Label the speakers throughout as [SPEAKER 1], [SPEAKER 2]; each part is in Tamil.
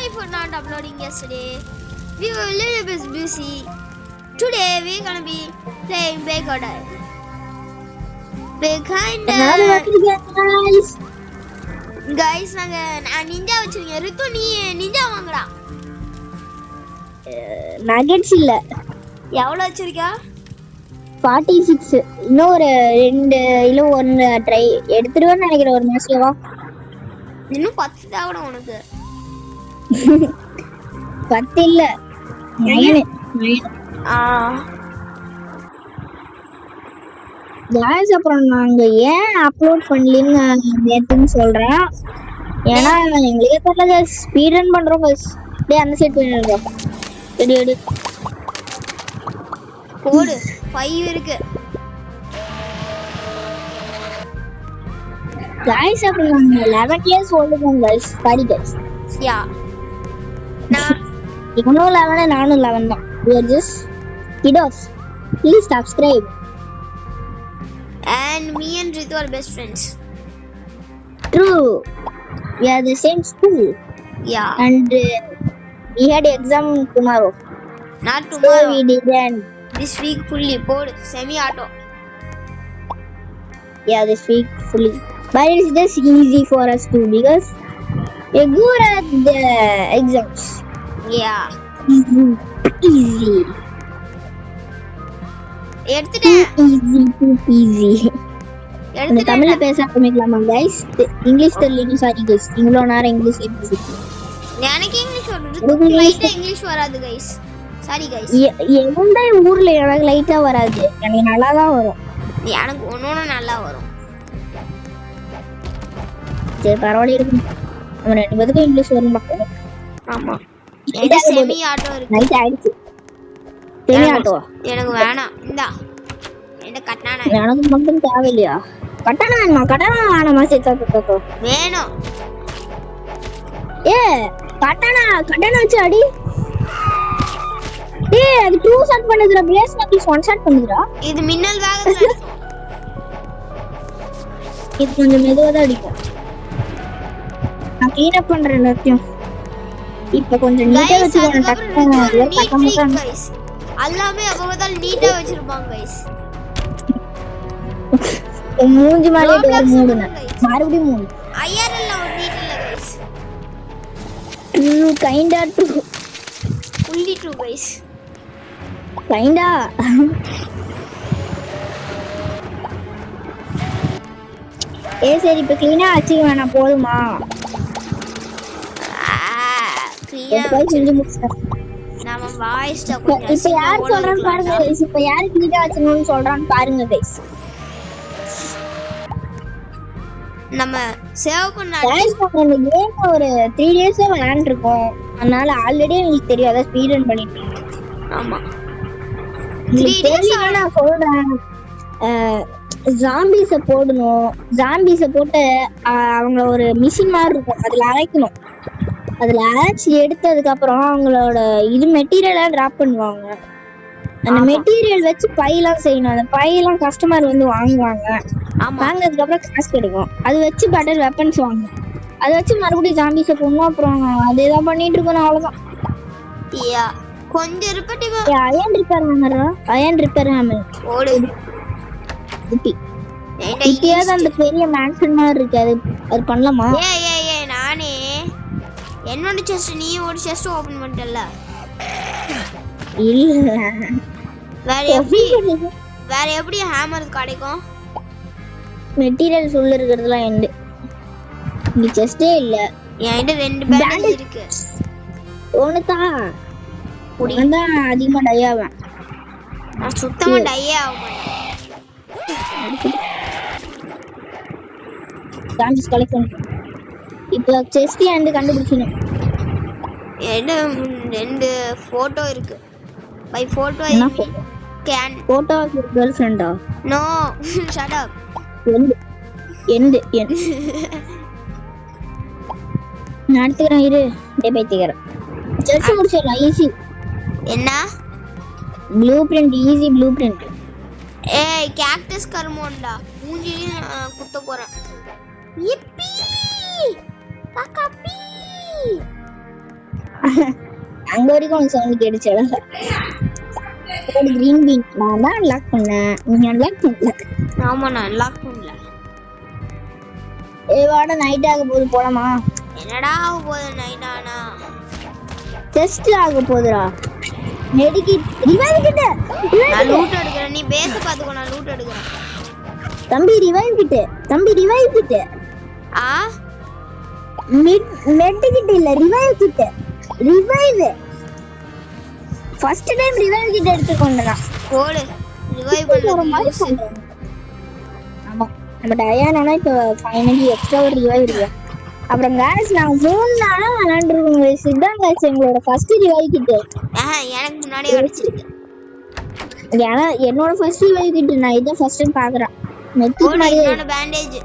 [SPEAKER 1] Sorry for not uploading yesterday. We were a little bit busy. Today we're gonna be playing Bake or Die. Guys, நான் நிஞ்சா வச்சிருக்கேன். ரித்து நீ நிஞ்சா வாங்குடா.
[SPEAKER 2] நகெட்ஸ் இல்ல.
[SPEAKER 1] எவ்வளவு வச்சிருக்கா?
[SPEAKER 2] 46. இன்னும் ஒரு 2 இல்ல 1 ட்ரை எடுத்துருவேன்னு நினைக்கிறேன் ஒரு மாசத்துல வா.
[SPEAKER 1] இன்னும் 10 தான் உனக்கு.
[SPEAKER 2] 10 இல்ல 9. गाइस அப்புறம் நாங்க ஏன் அப்லோட் பண்ணலன்னு நேத்துன்னு சொல்றேன். ஏன்னா எங்களுக்கே தெரியல गाइस ஸ்பீட் ரன் பண்றோம் गाइस. டேய் அந்த சைடு போயிடுங்க. எடு
[SPEAKER 1] போடு 5 இருக்கு.
[SPEAKER 2] गाइस அப்புறம் நாங்க 11 இயர்ஸ் ஓல்ட் தான் गाइस. Sorry guys.
[SPEAKER 1] யா. நான்
[SPEAKER 2] இவனும் 11 நானும் 11 தான். We are just kiddos. Please subscribe.
[SPEAKER 1] And me and Ritu are best friends.
[SPEAKER 2] True. We are the same school.
[SPEAKER 1] Yeah.
[SPEAKER 2] And we had exam tomorrow.
[SPEAKER 1] Not tomorrow.
[SPEAKER 2] So we didn't.
[SPEAKER 1] This week fully. Board semi-auto.
[SPEAKER 2] Yeah, this week fully. But it's just easy for us too because we're good at the exams.
[SPEAKER 1] Yeah.
[SPEAKER 2] Easy.
[SPEAKER 1] எடுத்துட்டேன்.
[SPEAKER 2] Easy. இந்த தமிழ்ல பேச ஆரம்பிக்கலாமா गाइस? இங்கிலீஷ் தெரியல சாரி गाइस. இவ்வளவு நேரம் இங்கிலீஷ்ல பேசிட்டு.
[SPEAKER 1] எனக்கு இங்கிலீஷ் வருது. லைட்டா இங்கிலீஷ் வராது गाइस. Sorry guys.
[SPEAKER 2] எந்த ஊர்ல எனக்கு லைட்டா வராது. எனக்கு நல்லா தான் வரும்.
[SPEAKER 1] எனக்கு ஒண்ணு நல்லா வரும்.
[SPEAKER 2] சரி பரவாயில்லை இருக்கும். நம்ம ரெண்டு பேருக்கு இங்கிலீஷ் வரும் பார்க்கலாம்.
[SPEAKER 1] ஆமா. இது செமி ஆட்டோ இருக்கு.
[SPEAKER 2] நைட் ஆயிடுச்சு. செமி ஆட்டோ
[SPEAKER 1] எனக்கு வேணாம். இந்தா. என்ன கட்டணா?
[SPEAKER 2] எனக்கு மட்டும் தேவையில்லையா? கட்டணா வேணாமா சேத்தோ?
[SPEAKER 1] வேணும்.
[SPEAKER 2] கட்டணா வச்சு அடி. அது 2 ஷாட் பண்ணுதுடா. பிளேஸ் நக்கிஸ் 1 ஷாட் பண்ணுதுடா.
[SPEAKER 1] இது மின்னல் வேகத்துல அடிக்கும்.
[SPEAKER 2] இது கொஞ்சம் மெதுவா தான் அடிக்கும். நான் க்ளீன் அப் பண்றேன் எல்லாத்தையும். இப்போ கொஞ்சம் நீட்டா வச்சுக்கோங்க. டக்குனு
[SPEAKER 1] गाइस. எல்லாமே அப்பதான் நீட்டா வச்சிருப்பாங்க गाइस.
[SPEAKER 2] மூஞ்சி மேலே டோர் மூடுங்க. மறுபடியும் மூடு.
[SPEAKER 1] ஐஆர்எல் ல ஒரு நீட் இல்ல guys.
[SPEAKER 2] Kinda to
[SPEAKER 1] fully true guys.
[SPEAKER 2] Kinda சரி இப்போ க்ளீனா வச்சுக்க வேணாம் போதுமா?
[SPEAKER 1] க்ளீனா
[SPEAKER 2] செஞ்சு முடிச்சிட்டேன்.
[SPEAKER 1] நாம வாய்ஸ்ட கொஞ்சம்
[SPEAKER 2] இப்போ யார் சொல்றான்னு பாருங்க गाइस. இப்போ யார் க்ளீனா வச்சணும்னு சொல்றான்னு பாருங்க गाइस.
[SPEAKER 1] நம்ம சேவ் பண்ணா
[SPEAKER 2] गाइस நம்ம இந்த கேம் ஒரு 3 டேஸா விளையாண்டு இருக்கோம். அதனால ஆல்ரெடி உங்களுக்கு தெரியும். அத ஸ்பீட் ரன் பண்ணிட்டு இருக்கோம்.
[SPEAKER 1] ஆமா.
[SPEAKER 2] 3 டேஸா நான் சொல்றேன். ஜாம்பிஸ போடணும். ஜாம்பிஸ போட்டு அவங்க ஒரு மிஷின் மாதிரி இருக்கும். அதுல அரைக்கணும். அதுல அரைச்சி எடுத்ததுக்கு அப்புறம் அவங்களோட இது மெட்டீரியலா டிராப் பண்ணுவாங்க. அந்த மெட்டீரியல் வச்சு பையெல்லாம் செய்யணும். அந்த பையெல்லாம் கஸ்டமர் வந்து வாங்குவாங்க. வாங்கினதுக்கு அப்புறம் காசு கிடைக்கும். அது வச்சு பெட்டர் வெப்பன்ஸ் வாங்கணும். அதை வச்சு மறுபடியும் ஜாம்பிஸ போடணும். அப்புறம் அதேதான் பண்ணிட்டு இருக்கணும். அவ்வளவுதான்.
[SPEAKER 1] கொஞ்சம் ரிப்பீட்டிவா
[SPEAKER 2] அயன் ரிப்பேர் ஹேமர்
[SPEAKER 1] ஓடு.
[SPEAKER 2] இப்பயாவது அந்த பெரிய மேன்ஷன் மாதிரி இருக்கு. அது பண்ணலாமா?
[SPEAKER 1] நானே என்னோட செஸ்ட் நீ ஒரு செஸ்ட் ஓபன் பண்ணிட்டல.
[SPEAKER 2] இல்ல
[SPEAKER 1] வேற எப்படி ஹேமர் கிடைக்கும்?
[SPEAKER 2] மெட்டீரியல் சொல்ல இருக்குறதெல்லாம் எண்ட். இங்க செஸ்டே இல்ல.
[SPEAKER 1] என்கிட்ட 2 பேண்டேஜ் இருக்கு.
[SPEAKER 2] ஒண்ணுதா புடிங்கடா. அதிகமா டை ஆவேன்.
[SPEAKER 1] நான் சுத்தமா டை ஆக மாட்டேன்.
[SPEAKER 2] டான்ஸ் கலெக்ட் பண்ணு. இப்போ செஸ்ட் அண்ட் கண்டுபிடிச்சணும்.
[SPEAKER 1] என்ன 2 போட்டோ இருக்கு. பை போட்டோ கேன்
[SPEAKER 2] போட்டோ கேர்ள் ஃப்ரெண்டா?
[SPEAKER 1] No shut up.
[SPEAKER 2] எண்ட் நான் எடுத்துக்கிறேன். இரு டே பைத்தியக்காரன். செஸ் முடிச்சிடலாம். ஈஸி.
[SPEAKER 1] என்ன
[SPEAKER 2] blueprint? Easy blueprint.
[SPEAKER 1] Cactus கர்மோண்டா மூஞ்சில குத்த போறேன். யிப்பி காகாபி
[SPEAKER 2] அங்க வரைக்கும் உனக்கு சவுண்ட் கேட்டுச்சடா. கிரீன் பீன் நான் தான் அன்லாக் பண்ணேன். நீ அன்லாக் பண்ணல.
[SPEAKER 1] ஆமா நான் அன்லாக் பண்ணல.
[SPEAKER 2] வாட நைட் ஆக போகுது போலாமா?
[SPEAKER 1] என்னடா ஆக போகுது நைட் ஆனா?
[SPEAKER 2] டெஸ்ட் ஆக போகுதுடா. மெடிக்கிட் ரிவைவ் கிட்ட.
[SPEAKER 1] நான் லூட் எடுக்கிறேன். நீ பேச பாத்துக்கோ. நான் லூட் எடுக்கிறேன்.
[SPEAKER 2] தம்பி ரிவைவ் கிட்ட. தம்பி ரிவைவ் கிட்ட.
[SPEAKER 1] ஆ
[SPEAKER 2] மெடிக்கிட் இல்ல ரிவைவ் கிட்ட. ரிவைவ் ஃபர்ஸ்ட் டைம் ரிவைவ் கிட்ட எடுத்துக்கொண்டனா.
[SPEAKER 1] போடு ரிவைவ் பண்ண.
[SPEAKER 2] ஆமா நம்ம டயானானா இப்ப ஃபைனலி எக்ஸ்ட்ரா ஒரு ரிவைவ் இருக்கு. அப்புறம் गाइस நான் 3 நாளா விளையாண்டுருக்கோம் गाइस. இதான் गाइस எங்களோட ஃபர்ஸ்ட் ரிவைவ் கிட்ட.
[SPEAKER 1] எனக்கு முன்னாடியே அடிச்சிருக்கு.
[SPEAKER 2] ஏனா என்னோட ஃபர்ஸ்ட் ரிவைவ் கிட்ட நான் இத ஃபர்ஸ்ட் டைம் பாக்குறேன். மெட்டிக் மாதிரி
[SPEAKER 1] என்னோட பேண்டேஜ்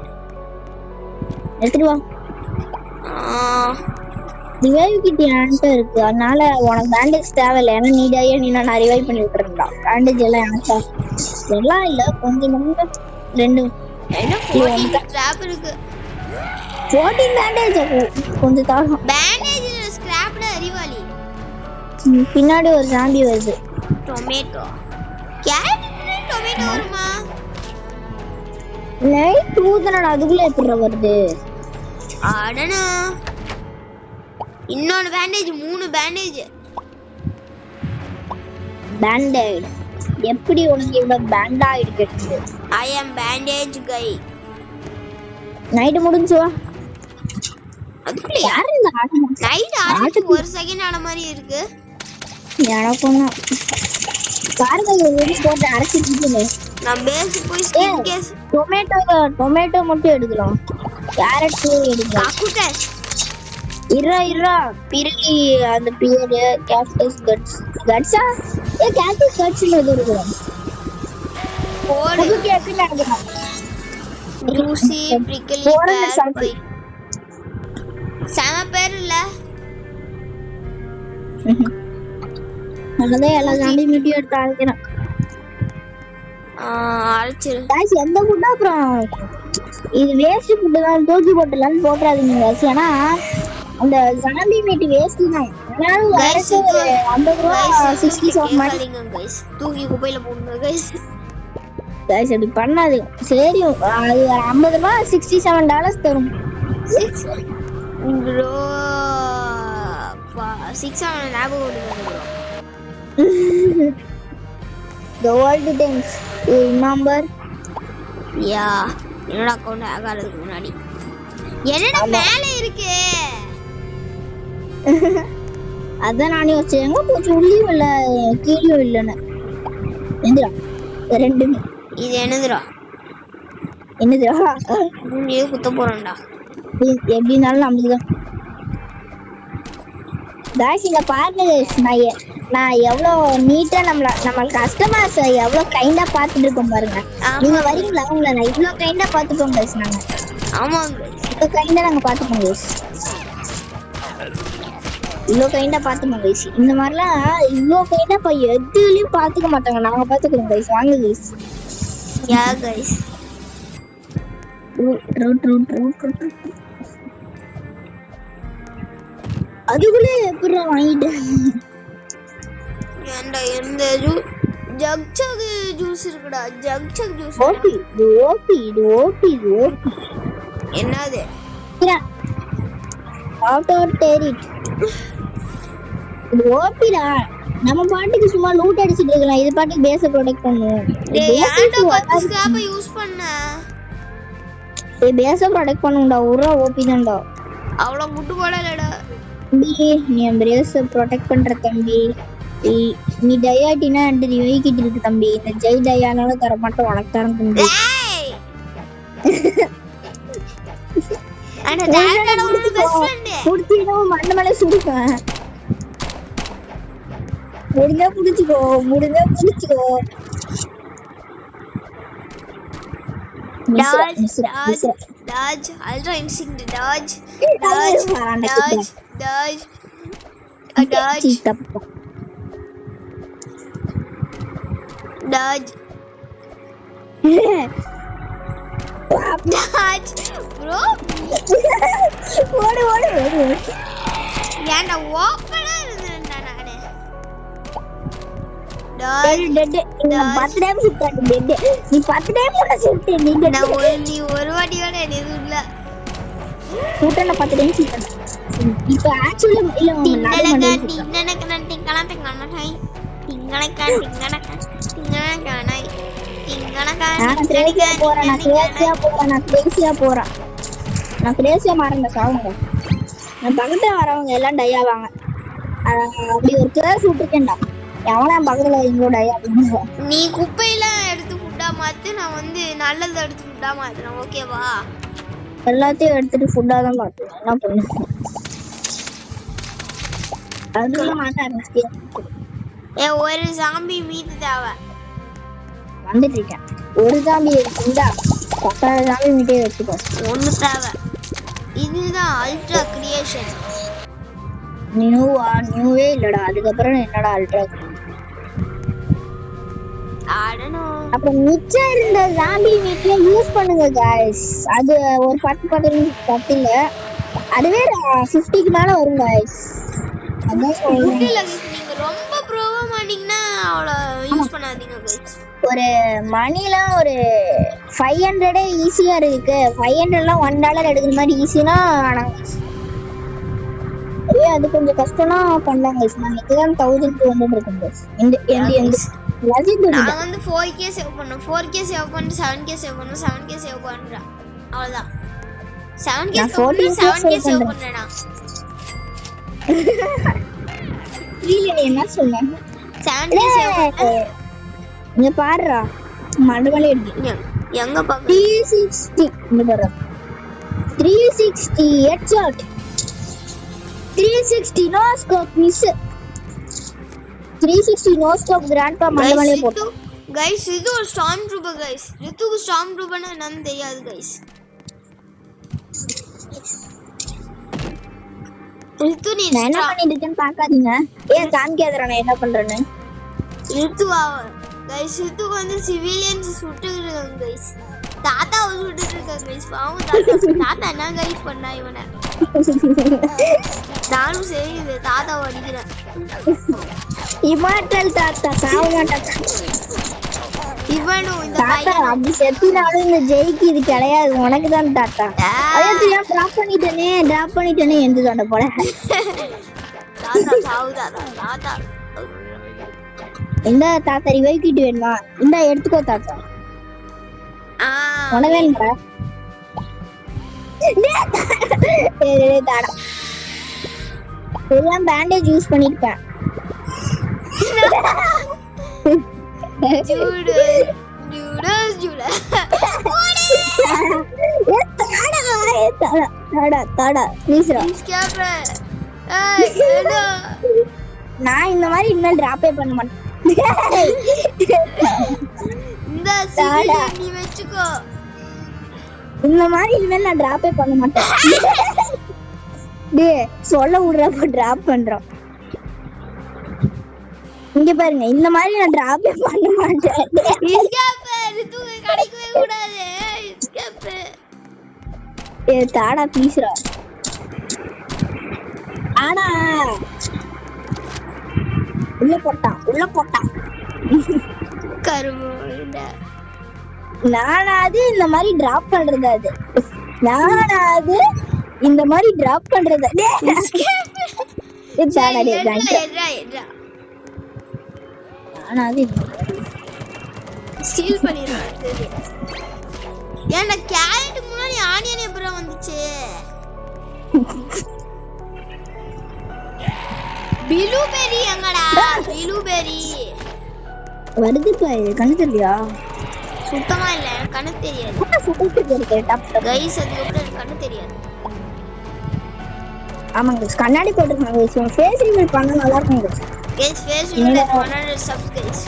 [SPEAKER 2] எடுத்துட்டு வா. ரிவைவ் கிட்ட என்கிட்ட இருக்கு. அதனால உனக்கு பேண்டேஜ் தேவையில்லை. ஏன்னா நீ டயா நீ நான் ரிவைவ் பண்ணி விட்டுறேன்டா. பேண்டேஜ் எல்லாம் எனக்கு எல்லாம் இல்ல கொஞ்சம் நம்ம ரெண்டு
[SPEAKER 1] என்ன 14 ஸ்கிராப் இருக்கு.
[SPEAKER 2] 14 பேண்டேஜ் கொஞ்சம் தாகம்.
[SPEAKER 1] பேண்டேஜ்ல ஸ்கிராப்ல அறிவாளி.
[SPEAKER 2] பின்னாடி ஒரு ஜாம்பி வருது.
[SPEAKER 1] டொமேட்டோ கேரட் டொமேட்டோ வருமா?
[SPEAKER 2] லைட் ஊதுனடா அதுக்குள்ள எப்படி வருது?
[SPEAKER 1] அடனா இன்னொரு பேண்டேஜ் 3 பேண்டேஜ்.
[SPEAKER 2] பேண்டேஜ் எப்படி உனக்கு இவ்வளவு பேண்டாய்டு கிடைச்சது?
[SPEAKER 1] ஐ அம் பேண்டேஜ் கை.
[SPEAKER 2] நைட் முடிஞ்சு வா.
[SPEAKER 1] அதுக்குள்ள
[SPEAKER 2] யார் இந்த
[SPEAKER 1] நைட் ஆச்சு ஒரு செகண்ட் ஆன மாதிரி இருக்கு.
[SPEAKER 2] எனக்கும் பாருங்க இது போட்டு அரைச்சிட்டு இருக்கீங்க.
[SPEAKER 1] நான் பேஸ் போய் ஸ்கின் கேஸ்
[SPEAKER 2] டொமேட்டோ மட்டும் எடுக்கலாம். கேரட் எடுக்கலாம்.
[SPEAKER 1] அக்குட்டஸ்
[SPEAKER 2] இரா பிரிலி அந்த பியர் கேக்டஸ் கட்ஸா கேக்டஸ் கட்ஸ்ல இருக்கு.
[SPEAKER 1] போடு
[SPEAKER 2] கேக் நடக்குது.
[SPEAKER 1] ஜூசி பிரிக்கலி பேர் சம பேர் இல்ல.
[SPEAKER 2] நல்லதே எல்லா ஜாம்பி மீட்டி எடுத்து அரைக்கிறேன்.
[SPEAKER 1] அரைச்சிரு.
[SPEAKER 2] गाइस எந்த ஃபுட் அப்புறம் இது வேஸ்ட் ஃபுட் தான் தூக்கி போட்டுலாம் போட்றாதீங்க गाइस. ஏனா அந்த ஜாம்பி மீட் வேஸ்ட் தான். ஆனாலும் गाइस 50 ரூபாய் 67 மாட்டீங்க
[SPEAKER 1] गाइस. தூக்கி குப்பையில போடுங்க गाइस.
[SPEAKER 2] गाइस அப்படி பண்ணாதீங்க. சரி அது 50 ரூபாய் $67 தரும்.
[SPEAKER 1] 6 bro 6 ஆன ஞாபகம் வருது bro.
[SPEAKER 2] The world things you remember?
[SPEAKER 1] Yeah என்னோட அக்கவுண்ட் ஆகாததுக்கு முன்னாடி என்னடா மேல இருக்கு.
[SPEAKER 2] அதான் நானே யோசிச்சேன் எங்க போச்சு உள்ளியும் இல்ல கீழியும் இல்லைன்னு. எந்திரா ரெண்டுமே
[SPEAKER 1] இது என்னதுடா?
[SPEAKER 2] என்னதுடா?
[SPEAKER 1] நீ குத்த போறேன்டா.
[SPEAKER 2] எப்படினாலும் நமக்கு தான் गाइस இங்க பாருங்க गाइस. நான் எவ்வளவு நீட்டா நம்ம கஸ்டமர்ஸ் எவ்வளவு கைண்டா பாத்துட்டு இருக்கோம் பாருங்க. நீங்க வரீங்களா? உங்களை நான் இவ்வளவு கைண்டா பாத்துப்போம் गाइस. நாங்க
[SPEAKER 1] ஆமா
[SPEAKER 2] இவ்வளவு கைண்டா நாங்க பாத்துப்போம் गाइस. இவ்வளவு கைண்டா பாத்துப்போம் गाइस. இந்த மாதிரிலாம் இவ்வளவு கைண்டா எதுலயும் பாத்துக்க மாட்டாங்க. நாங்க பாத்துக்கிறோம் गाइस. வாங்க गाइस.
[SPEAKER 1] யா गाइस.
[SPEAKER 2] அதுக்குள்ளே எப்படிடா வாங்கிட்டேன்?
[SPEAKER 1] ஏன்டா எந்த ஜக் ஜூஸ் இருக்குடா. ஜக் ஜூஸ்
[SPEAKER 2] ஓபி
[SPEAKER 1] என்னது?
[SPEAKER 2] ஆட்டோ டெரிட் இது ஓபிடா. நம்ம பாட்டுக்கு சும்மா லூட் அடிச்சிட்டு இருக்கலாம். இது பாட்டுக்கு பேஸ ப்ரொடெக்ட் பண்ணுவோம்.
[SPEAKER 1] டேய் ஏன்டா 10 ஸ்கிராப் யூஸ் பண்ண?
[SPEAKER 2] ஏய் பேஸ ப்ரொடெக்ட் பண்ணுடா. ஒரு ஓபி தான்டா.
[SPEAKER 1] அவ்வளவு குட்டு போடலடா.
[SPEAKER 2] நீ பேஸ ப்ரொடெக்ட் பண்ற தம்பி. நீ டயாட்டினா அந்த ரிவைக்கிட்டு இருக்கு தம்பி. இந்த ஜெய் டயானால தர மாட்டோம். உனக்கு தரேன் தம்பி.
[SPEAKER 1] ஏய் அட டயானா ஒரு பெஸ்ட் ஃப்ரெண்ட். புடிச்சினா
[SPEAKER 2] மண்ண மேல சுடுவேன். முடிஞ்சா புடிச்சுக்கோ.
[SPEAKER 1] Dodge, ultra instinct, dodge. Bro. ஓடு. ஏன்டா ஓப்பனா இருந்தேன்டா நான்.
[SPEAKER 2] டெட் நீ 10 டைம் சுட்டாங்க டெட் நீ 10 டைம் கூட சுட்டு நீ
[SPEAKER 1] நீ ஒரு வாட்டி கூட என்ன எதுவும் இல்ல
[SPEAKER 2] சுட்டன 10 டைம் சுட்டன இப்போ ஆக்சுவலி இல்ல நான் கிரேசியா மாறேன் சாவுங்க நான் பக்கத்துல வரவங்க எல்லாம் டை ஆவாங்க அப்படி ஒரு கிளாஸ் விட்டுருக்கேன்டா எவனா பக்கத்துல எங்களோட டை ஆகுங்க
[SPEAKER 1] நீ குப்பையெல்லாம் எடுத்து ஃபுட்டா மாத்து நான் வந்து நல்லது எடுத்து ஃபுட்டா மாத்துறேன் ஓகேவா
[SPEAKER 2] எல்லாத்தையும் எடுத்துட்டு ஃபுட்டா தான் மாத்துவேன் என்ன பண்ணுங்க அதுல மாட்டாங்க
[SPEAKER 1] ஒரு ஜாம்பி மீது தேவை
[SPEAKER 2] வந்துட்டு இருக்கேன் ஒரு ஜாம்பி இருக்குண்டா 10 ஜாம்பி மீட்டே வச்சுக்கோ
[SPEAKER 1] ஒண்ணு தேவை இதுதான் அல்ட்ரா கிரியேஷன்
[SPEAKER 2] நியூவே இல்லடா அதுக்கப்புறம் என்னடா அல்ட்ரா அப்புறம் மிச்சம் இருந்த ஜாம்பி மீட்ல யூஸ் பண்ணுங்க गाइस அது ஒரு 10 இல்ல அதுவே 50க்கு மேல வரும் गाइस அதான் சொல்றேன்
[SPEAKER 1] நீங்க ரொம்ப ப்ரோவா மாட்டீங்கன்னா அவள யூஸ் பண்ணாதீங்க गाइस
[SPEAKER 2] ஒரு மணில ஒரு 500 ஈஸியா இருக்கு 500 எல்லாம் $1 எடுக்கிற மாதிரி ஈஸினா அது கொஞ்சம் கஷ்டம்னா பண்ணலாம் गाइस நான் இதுதான் 1200 இருக்கேன் गाइस இந்த
[SPEAKER 1] நான் வந்து 4k சேவ் பண்ணேன் 4k சேவ் பண்ணிட்டு 7k சேவ் பண்ணேன் 7k சேவ் பண்றேன் அவ்வளவுதான் 7k சேவ் பண்ணேனா
[SPEAKER 2] இல்ல நீ என்ன சொன்ன
[SPEAKER 1] 7k சேவ் பண்ணேன்
[SPEAKER 2] நீ பாருடா மண்டபல எடுங்க
[SPEAKER 1] எங்க பாக்க
[SPEAKER 2] 360 இங்க பாரு 360 headshot 360 no scope miss 360 no stop grandpa மண்டபலே போடு
[SPEAKER 1] गाइस இது ஒரு ஸ்டார்ம் ட்ரூப்பர் गाइस ரித்துக்கு ஸ்டார்ம் ட்ரூப்பர்னா என்னன்னு தெரியாது गाइस ரித்து நீ
[SPEAKER 2] என்ன பண்ணிட்டு இருக்கேன்னு பார்க்காதீங்க ஏன் காமிக்காதடா நான் என்ன பண்றேன்னு
[SPEAKER 1] ரித்துவா गाइस ரித்துக்கு வந்து சிவிலியன்ஸ் சுட்டுறாங்க गाइस தாத்தா சுட்டுட்டு இருக்காங்க गाइस பாவம் தாத்தா என்ன गाइस பண்ணா இவனை நானும் சரி தாத்தா அடிக்கிறேன்
[SPEAKER 2] இமாட்டல் தாத்தா சாவ மாட்டான்
[SPEAKER 1] இவனும் இந்த
[SPEAKER 2] தாத்தா அப்படி செத்துனாலும் இந்த ஜெயிக்கு இது கிடையாது உனக்கு தான் தாத்தா ஐயோ டிராப் பண்ணிட்டேனே எந்த சண்டை போல
[SPEAKER 1] தாத்தா சாவுதா தாத்தா
[SPEAKER 2] இந்த தாத்தா ரிவைவ் கிட் வேணுமா இந்த எடுத்துக்கோ தாத்தா உனக்கு வேணும்டா தாடா எல்லாம் பேண்டேஜ் யூஸ் பண்ணிருப்பேன் நான் இந்த மாதிரி இனிமேல் டிராப்பே பண்ண மாட்டேன் இந்த மாதிரி இனிமேல் நான் டிராப்பே பண்ண மாட்டேன் டேய் சொல்ல விடுறப்ப டிராப் பண்றோம் இங்க பாருங்க இந்த மாதிரி நான் டிராப்பே பண்ண மாட்டேன்
[SPEAKER 1] கிடைக்கவே கூடாது
[SPEAKER 2] தாடா ப்ளீஸ்ரா ஆனா உள்ள போட்டான்
[SPEAKER 1] கரும
[SPEAKER 2] நானாவது இந்த மாதிரி டிராப் பண்றது அது நானாவது இந்த மாதிரி டிராப் பண்றது நானாவது
[SPEAKER 1] ஸ்டீல் பண்ணிடுறேன் ஏன்டா கேரட் முன்னாடி ஆனியன் எப்பறம் வந்துச்சு ப்ளூபெர்ரி எங்கடா ப்ளூபெர்ரி
[SPEAKER 2] வருது பாரு கண்ணு தெரியலையா
[SPEAKER 1] சுத்தமா இல்ல கண்ணு தெரியாது கைஸ் அதுக்கு கண்ணு தெரியாது
[SPEAKER 2] ஆமாங்க கண்ணாடி போட்டுருக்காங்க ஃபேஸ் ரிவீல் பண்ணா நல்லா இருக்கும்
[SPEAKER 1] guys face reveal 100 subs guys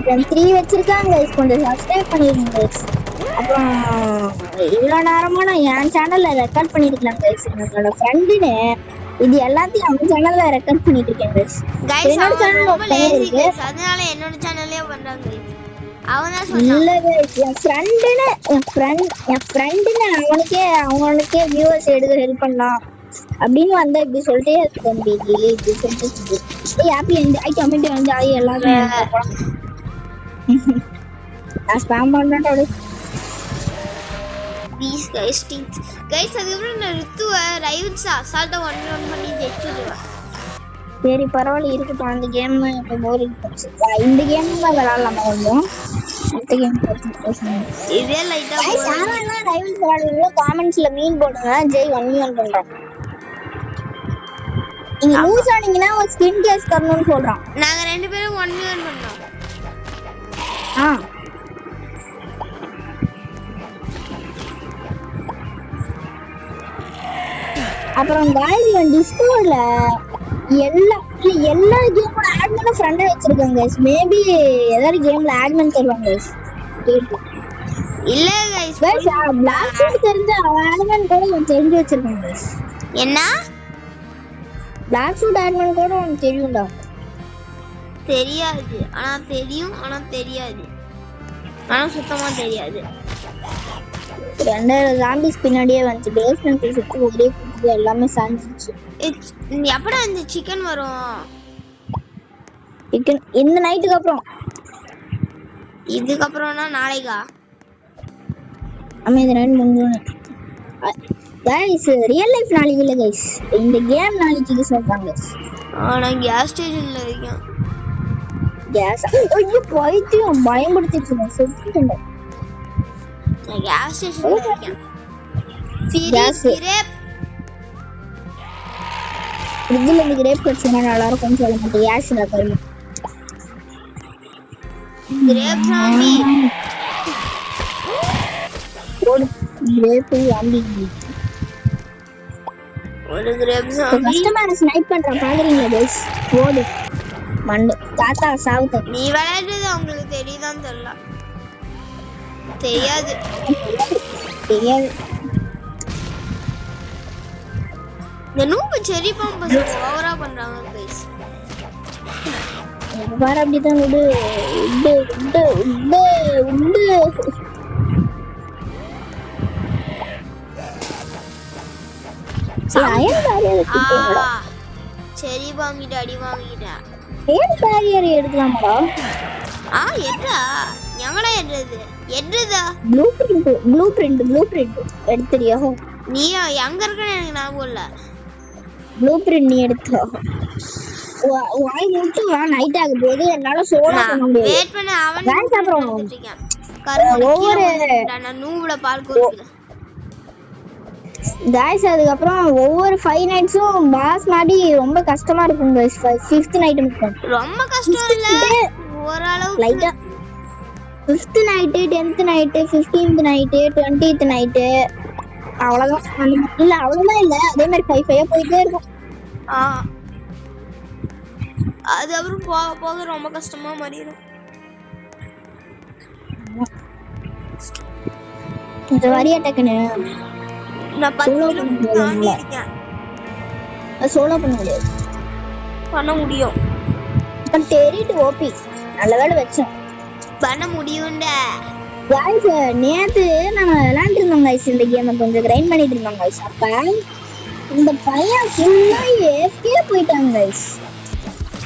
[SPEAKER 2] 3 வச்சிருக்காங்க கைஸ் கொஞ்சம் சப்ஸ்கிரைப் பண்ணிருங்க கைஸ் அப்புறம் இவ்வளவு நேரமா நான் என் சேனல்ல ரெக்கார்ட் பண்ணிருக்கேன் கைஸ் என்னோட ஃப்ரெண்டுனே இது எல்லாத்தையும் அவன் சேனல்ல ரெக்கார்ட் பண்ணிட்டு இருக்கேன் கைஸ்
[SPEAKER 1] என்னோட சேனல்ல ரொம்ப லேசி கைஸ் அதனால என்னோட சேனல்லயே பண்றாங்க கைஸ் அவனா சொன்னா
[SPEAKER 2] இல்ல கைஸ் என் ஃப்ரெண்டுனே அவனுக்கே வியூவர்ஸ் எடுக்க ஹெல்ப் பண்ணலாம் அப்படின்னு வந்தா இப்படி சொல்லிட்டே இருக்கு தம்பி. இப்படி சொல்லிட்டு ஹாப்பி கமெண்ட் வந்து அது எல்லாமே நான் ஸ்பாம் பண்றேன் அப்படியே.
[SPEAKER 1] ப்ளீஸ் கைஸ் டீம்ஸ் கைஸ் அதுக்கப்புறம் நான் ரித்துவை ரைவன்ஸ் அசால்ட்டா 1v1 பண்ணி ஜெயிச்சிடுவேன்.
[SPEAKER 2] சரி பரவாயில்ல இருக்கட்டும். அந்த கேம் இப்போ போர் இருந்துச்சு. இந்த கேம் தான் விளையாடலாமா கொஞ்சம்? அடுத்த கேம்
[SPEAKER 1] இதே லைட்டா
[SPEAKER 2] யாரெல்லாம் ரைவல்ஸ் விளையாடுறீங்களோ காமெண்ட்ஸ்ல மீன் போடுங்க. ஜெய் 1v1 பண்றோம். நீங்க லூஸ் ஆனீங்கன்னா ஒரு ஸ்கின் கேஸ் தரணும்னு சொல்றான்.
[SPEAKER 1] நாங்க ரெண்டு பேரும் 1v1 பண்ணோம்.
[SPEAKER 2] அப்புறம் गाइस இவன் டிஸ்கார்ட்ல எல்லா கேமோட ஆட்மின ஃப்ரெண்டா வச்சிருக்காங்க गाइस. மேபி ஏதாவது கேம்ல ஆட்மின் தருவாங்க गाइस.
[SPEAKER 1] இல்ல गाइस
[SPEAKER 2] பிளாக் ஷீட் தெரிஞ்ச ஆட்மின் கூட கொஞ்சம் தெரிஞ்சு வச்சிருக்காங்க गाइस.
[SPEAKER 1] என்ன
[SPEAKER 2] பிளாக் ஷீட் ஆட்மின் கூட உங்களுக்கு தெரியும்டா?
[SPEAKER 1] தெரியாது. ஆனா தெரியும். ஆனா தெரியாது. ஆனா சுத்தமா தெரியாது.
[SPEAKER 2] ரெண்டு ஜாம்பிஸ் பின்னாடியே வந்து பேஸ்மென்ட் சுத்தி ஒரே குட்டி எல்லாமே சாஞ்சிச்சு.
[SPEAKER 1] எப்படா இந்த சிக்கன் வரும்?
[SPEAKER 2] சிக்கன் இந்த நைட்டுக்கு அப்புறம்.
[SPEAKER 1] இதுக்கு அப்புறம்னா நாளைக்கா?
[SPEAKER 2] ஆமா இந்த நைட் முடிஞ்சோனே. गाइस ரியல் லைஃப் நாளைக்கு இல்ல गाइस. இந்த கேம் நாளைக்கு சொல்றாங்க गाइस.
[SPEAKER 1] நான் கேஸ் ஸ்டேஷன்ல இருக்கேன்.
[SPEAKER 2] கேஸ் ஐயோ பைத்தியம் பயம்படுத்திட்டு செத்துட்டேன்.
[SPEAKER 1] நான் கேஸ் ஸ்டேஷன்ல இருக்கேன். சீரியஸ் கிரேப்
[SPEAKER 2] ஃப்ரிட்ஜ்ல இருந்து கிரேப் கட்சினா நல்லா இருக்கும் சொல்ல மாட்டேன். கேஸ்ல கறி
[SPEAKER 1] கிரேப் சாம்பி
[SPEAKER 2] ஒரு கிரேப் சாம்பி
[SPEAKER 1] ஒரு கிரேப் சாம்பி
[SPEAKER 2] கஸ்டமர் ஸ்னைப் பண்றான் பாக்குறீங்களா गाइस? ஓடு மண்ட தாத்தா சாவுது.
[SPEAKER 1] நீ விளையாடுறது உங்களுக்கு தெரியுதான்னு தெரியல. தெரியாது. இந்த நூபு செரி பாம்பஸ் ஓவரா பண்றாங்க गाइस.
[SPEAKER 2] பாரு அப்படிதான் விடு விடு விடு விடு விடு.
[SPEAKER 1] செரி பாம்பிட்ட அடி வாங்கிட்டேன்.
[SPEAKER 2] ஏன் பேரியர் எடுக்கலாமாடா?
[SPEAKER 1] எட்ரா எங்கடா எட்றதா?
[SPEAKER 2] Blue print எடுத்துறியா?
[SPEAKER 1] நீ எங்க இருக்கன்னு எனக்கு ஞாபகம் இல்ல.
[SPEAKER 2] ப்ளூ பிரிண்ட் நீ எடுத்துக்கோ. வாய் மூட்டு வா. நைட் ஆக போகுது. என்னால சோலா பண்ண முடியாது.
[SPEAKER 1] வெயிட் பண்ணு. அவன் வந்துட்டு இருக்கான். கரும ஒவ்வொரு நான் நூவுல பால் குடிக்குது.
[SPEAKER 2] गाइस அதுக்கப்புறம் ஒவ்வொரு 5 நைட்ஸும் பாஸ் மாடி ரொம்ப கஷ்டமா இருக்கும் गाइस. 5th நைட் மட்டும்
[SPEAKER 1] ரொம்ப கஷ்டம் இல்ல. ஓரளவு
[SPEAKER 2] லைட்டா 5th night 10th night 15th night 20th night அவ்வளவுதான். இல்ல அவ்வளவுதான் இல்ல. அதே மாதிரி 5 போயிட்டே இருக்கும்.
[SPEAKER 1] அது அப்புறம் போக போக ரொம்ப கஷ்டமா மாறிடும்.
[SPEAKER 2] இந்த வரியா டக்குனு
[SPEAKER 1] நான் 10 கிலோமீட்டர் தாண்டி இருக்கேன்.
[SPEAKER 2] சோலோ பண்ண முடியாது.
[SPEAKER 1] பண்ண முடியும்.
[SPEAKER 2] பட் டெரிட் ஓபி நல்ல வேளை வெச்சோம்.
[SPEAKER 1] பண்ண முடியும்டா.
[SPEAKER 2] गाइस நேத்து நம்ம விளையாடிட்டு இருந்தோம் गाइस. இந்த கேம் கொஞ்சம் கிரைண்ட் பண்ணிட்டு இருந்தோம் गाइस. அப்ப இந்த பையன் ஃபுல்லா எஃப்கே போயிட்டாங்க गाइस.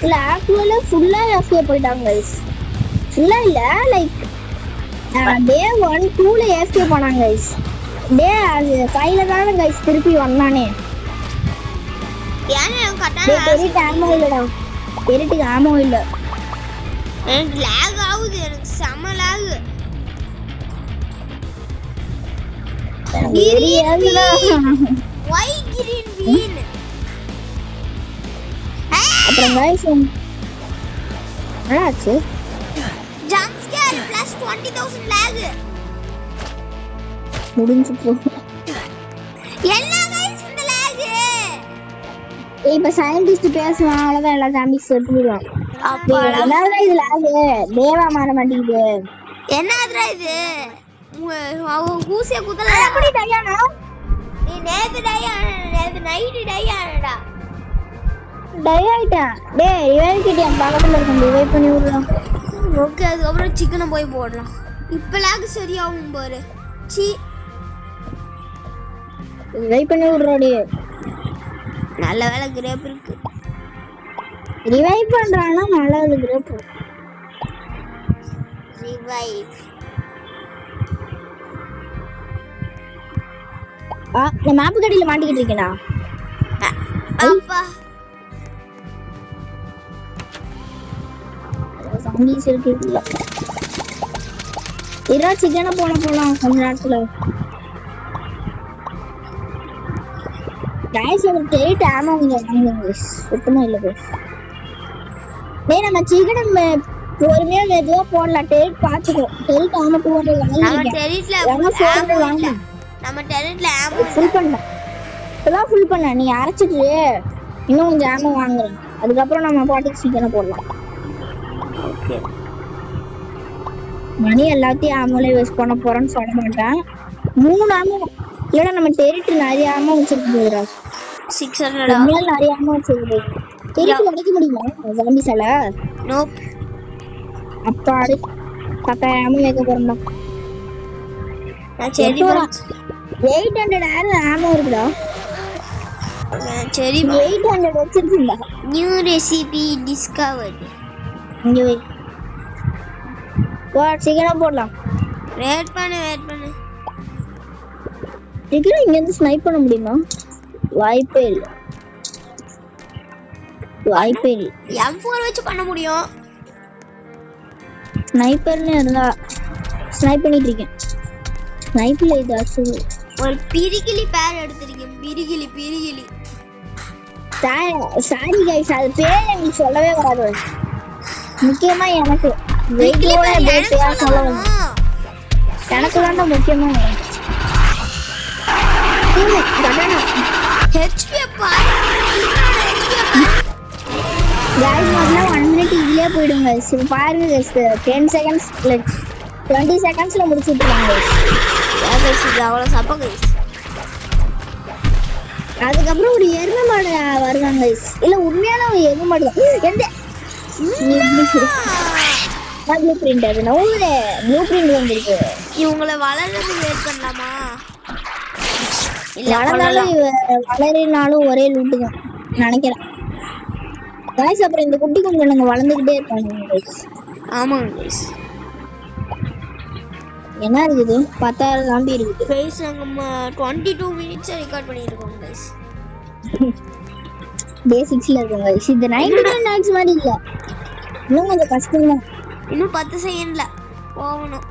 [SPEAKER 2] இல்ல ஆக்சுவலா ஃபுல்லா எஃப்கே போயிட்டாங்க गाइस. ஃபுல்லா இல்ல லைக் டே 1 2ல எஃப்கே போனாங்க गाइस. டே அது 5ல தான गाइस திருப்பி வந்தானே.
[SPEAKER 1] ஏன்னா கட்டான
[SPEAKER 2] டெரிட் ஆமோ இல்லடா. டெரிட் ஆமோ இல்ல.
[SPEAKER 1] எனக்கு லாக் ஆகுது. எனக்கு செம லாக். Why green bean?
[SPEAKER 2] அப்புறம் गाइस என்னாச்சு?
[SPEAKER 1] Jump scare plus 20,000 lag.
[SPEAKER 2] முடிஞ்சு போ.
[SPEAKER 1] என்ன गाइस இந்த lag?
[SPEAKER 2] இப்ப சயின்டிஸ்ட் பேசுவான் அவ்வளவுதான் எல்லா ஜாம்பிஸ் செத்துடுவான்.
[SPEAKER 1] அப்பா
[SPEAKER 2] என்னடா இது lag? தேவா மாற மாட்டேங்குது.
[SPEAKER 1] என்னடா இது? ஊசிய குத்தல.
[SPEAKER 2] எப்படி டயானா?
[SPEAKER 1] நீ நேத்து டயானா, நேத்து நைட் டயானாடா.
[SPEAKER 2] டயாயிட்டா. டேய் ரிவைவ் கிட்ட பக்கத்துல இருக்க ரிவைவ் பண்ணி விடுறோம்.
[SPEAKER 1] ஓகே அதுக்கு அப்புறம் சிக்கனை போய் போடலாம். இப்ப லாக் சரியாகும் பாரு. சி
[SPEAKER 2] ரிவைவ் பண்ணி விடுறோடி.
[SPEAKER 1] நல்ல வேளை கிரேப் இருக்கு.
[SPEAKER 2] ரிவைவ் பண்றானா நல்லது கிரேப்.
[SPEAKER 1] ரிவைவ்.
[SPEAKER 2] நான் மேப் கடியில மாட்டிக்கிட்டு இருக்கேனா?
[SPEAKER 1] அப்பா
[SPEAKER 2] சம்பீஸ் இருக்குல்ல. இரா சிக்கன போலாம் கொஞ்ச நேரத்துல. गाइस எனக்கு டேட் ஆமா உங்களுக்கு சுத்தமா இல்ல गाइस. டேய் நம்ம சிக்கன பொறுமையா மெதுவா போடலாம். டேட் பாத்துக்கோ. டேட் ஆமா போடலாம்.
[SPEAKER 1] நம்ம டெரிட்ல வாங்க. நம்ம டெரிட்ல ஆமா
[SPEAKER 2] ஃபுல் பண்ணலாம். இதெல்லாம் ஃபுல் பண்ண நீ அரைச்சிட்டு இன்னும் கொஞ்சம் ஆமா வாங்குறேன். அதுக்கப்புறம் நம்ம பாட்டுக்கு சிக்கன போடலாம்.
[SPEAKER 1] ஓகே.
[SPEAKER 2] மணி எல்லாத்தையும் ஆமோலே வேஸ்ட் பண்ண போறேன்னு சொல்ல மாட்டேன். 3 ஆமோ இல்லடா நம்ம டெரிட் நிறைய ஆமோ வச்சிருக்கோம்டா.
[SPEAKER 1] 600
[SPEAKER 2] நிறைய ஆமோ வச்சிருக்கோம். டெரிட் உடைக்க முடியுமா ஜாம்பிஸால?
[SPEAKER 1] நோப்.
[SPEAKER 2] அப்பா அது 10 ஆமோ வைக்க போறோம்டா.
[SPEAKER 1] நான் செடி
[SPEAKER 2] 800 ஆமோ இருக்குடா.
[SPEAKER 1] செடி
[SPEAKER 2] 800 வச்சிருக்கீங்களா?
[SPEAKER 1] New recipe discovered.
[SPEAKER 2] இங்க வை. வா சீக்கிரம் போடலாம்.
[SPEAKER 1] வெயிட் பண்ணு.
[SPEAKER 2] சீக்கிரம் இங்க இருந்து ஸ்னைப் பண்ண முடியுமா? வாய்ப்பே இல்ல.
[SPEAKER 1] M4 வச்சு பண்ண முடியும்.
[SPEAKER 2] ஸ்னைப்பர்னு இருந்தா ஸ்னைப் பண்ணிட்டு இருக்கேன். ஸ்னைப்ல இதாச்சு
[SPEAKER 1] ஒரு பிரிகிலி பேர் எடுத்துறீங்க. பிரிகிலி.
[SPEAKER 2] சாரி गाइस அது பேர் எனக்கு சொல்லவே வராது. முக்கியமா எனக்கு வெயிட்டோட பேசியா சொல்லணும். எனக்கு தான் முக்கியமா
[SPEAKER 1] HP பாரு.
[SPEAKER 2] गाइस முதல்ல 1 மினிட் இதுலயே போய்டும் गाइस. பாருங்க गाइस 10 செகண்ட்ஸ் 20 செகண்ட்ஸ்ல முடிச்சிட்டாங்க गाइस.
[SPEAKER 1] இது அவ்வளவு சப்ப गाइस.
[SPEAKER 2] அதுக்கப்புறம் ஒரு எருமை மாடு வருவாங்க गाइस. இல்ல உண்மையான ஒரு எருமை மாடு தான். எந்த ப்ளூ பிரிண்ட் அது நவுல ப்ளூ பிரிண்ட் வந்திருக்கு.
[SPEAKER 1] இவங்கள வளர்றது வெயிட் பண்ணலாமா? இல்ல
[SPEAKER 2] வளரினாலும் ஒரே லூட்டு தான் நினைக்கிறேன் गाइस. அப்புறம் இந்த குட்டி கொஞ்சம் நாங்க வளர்ந்துகிட்டே இருக்காங்க गाइस.
[SPEAKER 1] ஆமாங்க गाइस.
[SPEAKER 2] என்ன இருக்குது 10,000 ஜாம்பி இருக்குது
[SPEAKER 1] गाइस. நம்ம 22 மினிட்ஸ் ரெக்கார்ட் பண்ணிட்டு இருக்கோம் गाइस.
[SPEAKER 2] பேசிக்ஸ்ல இருக்கோம் गाइस. இது 99 மேக்ஸ் மாதிரி இல்ல. இன்னும் கொஞ்சம் கஷ்டம் தான்.
[SPEAKER 1] இன்னும் 10 செகண்ட்ல போகணும்.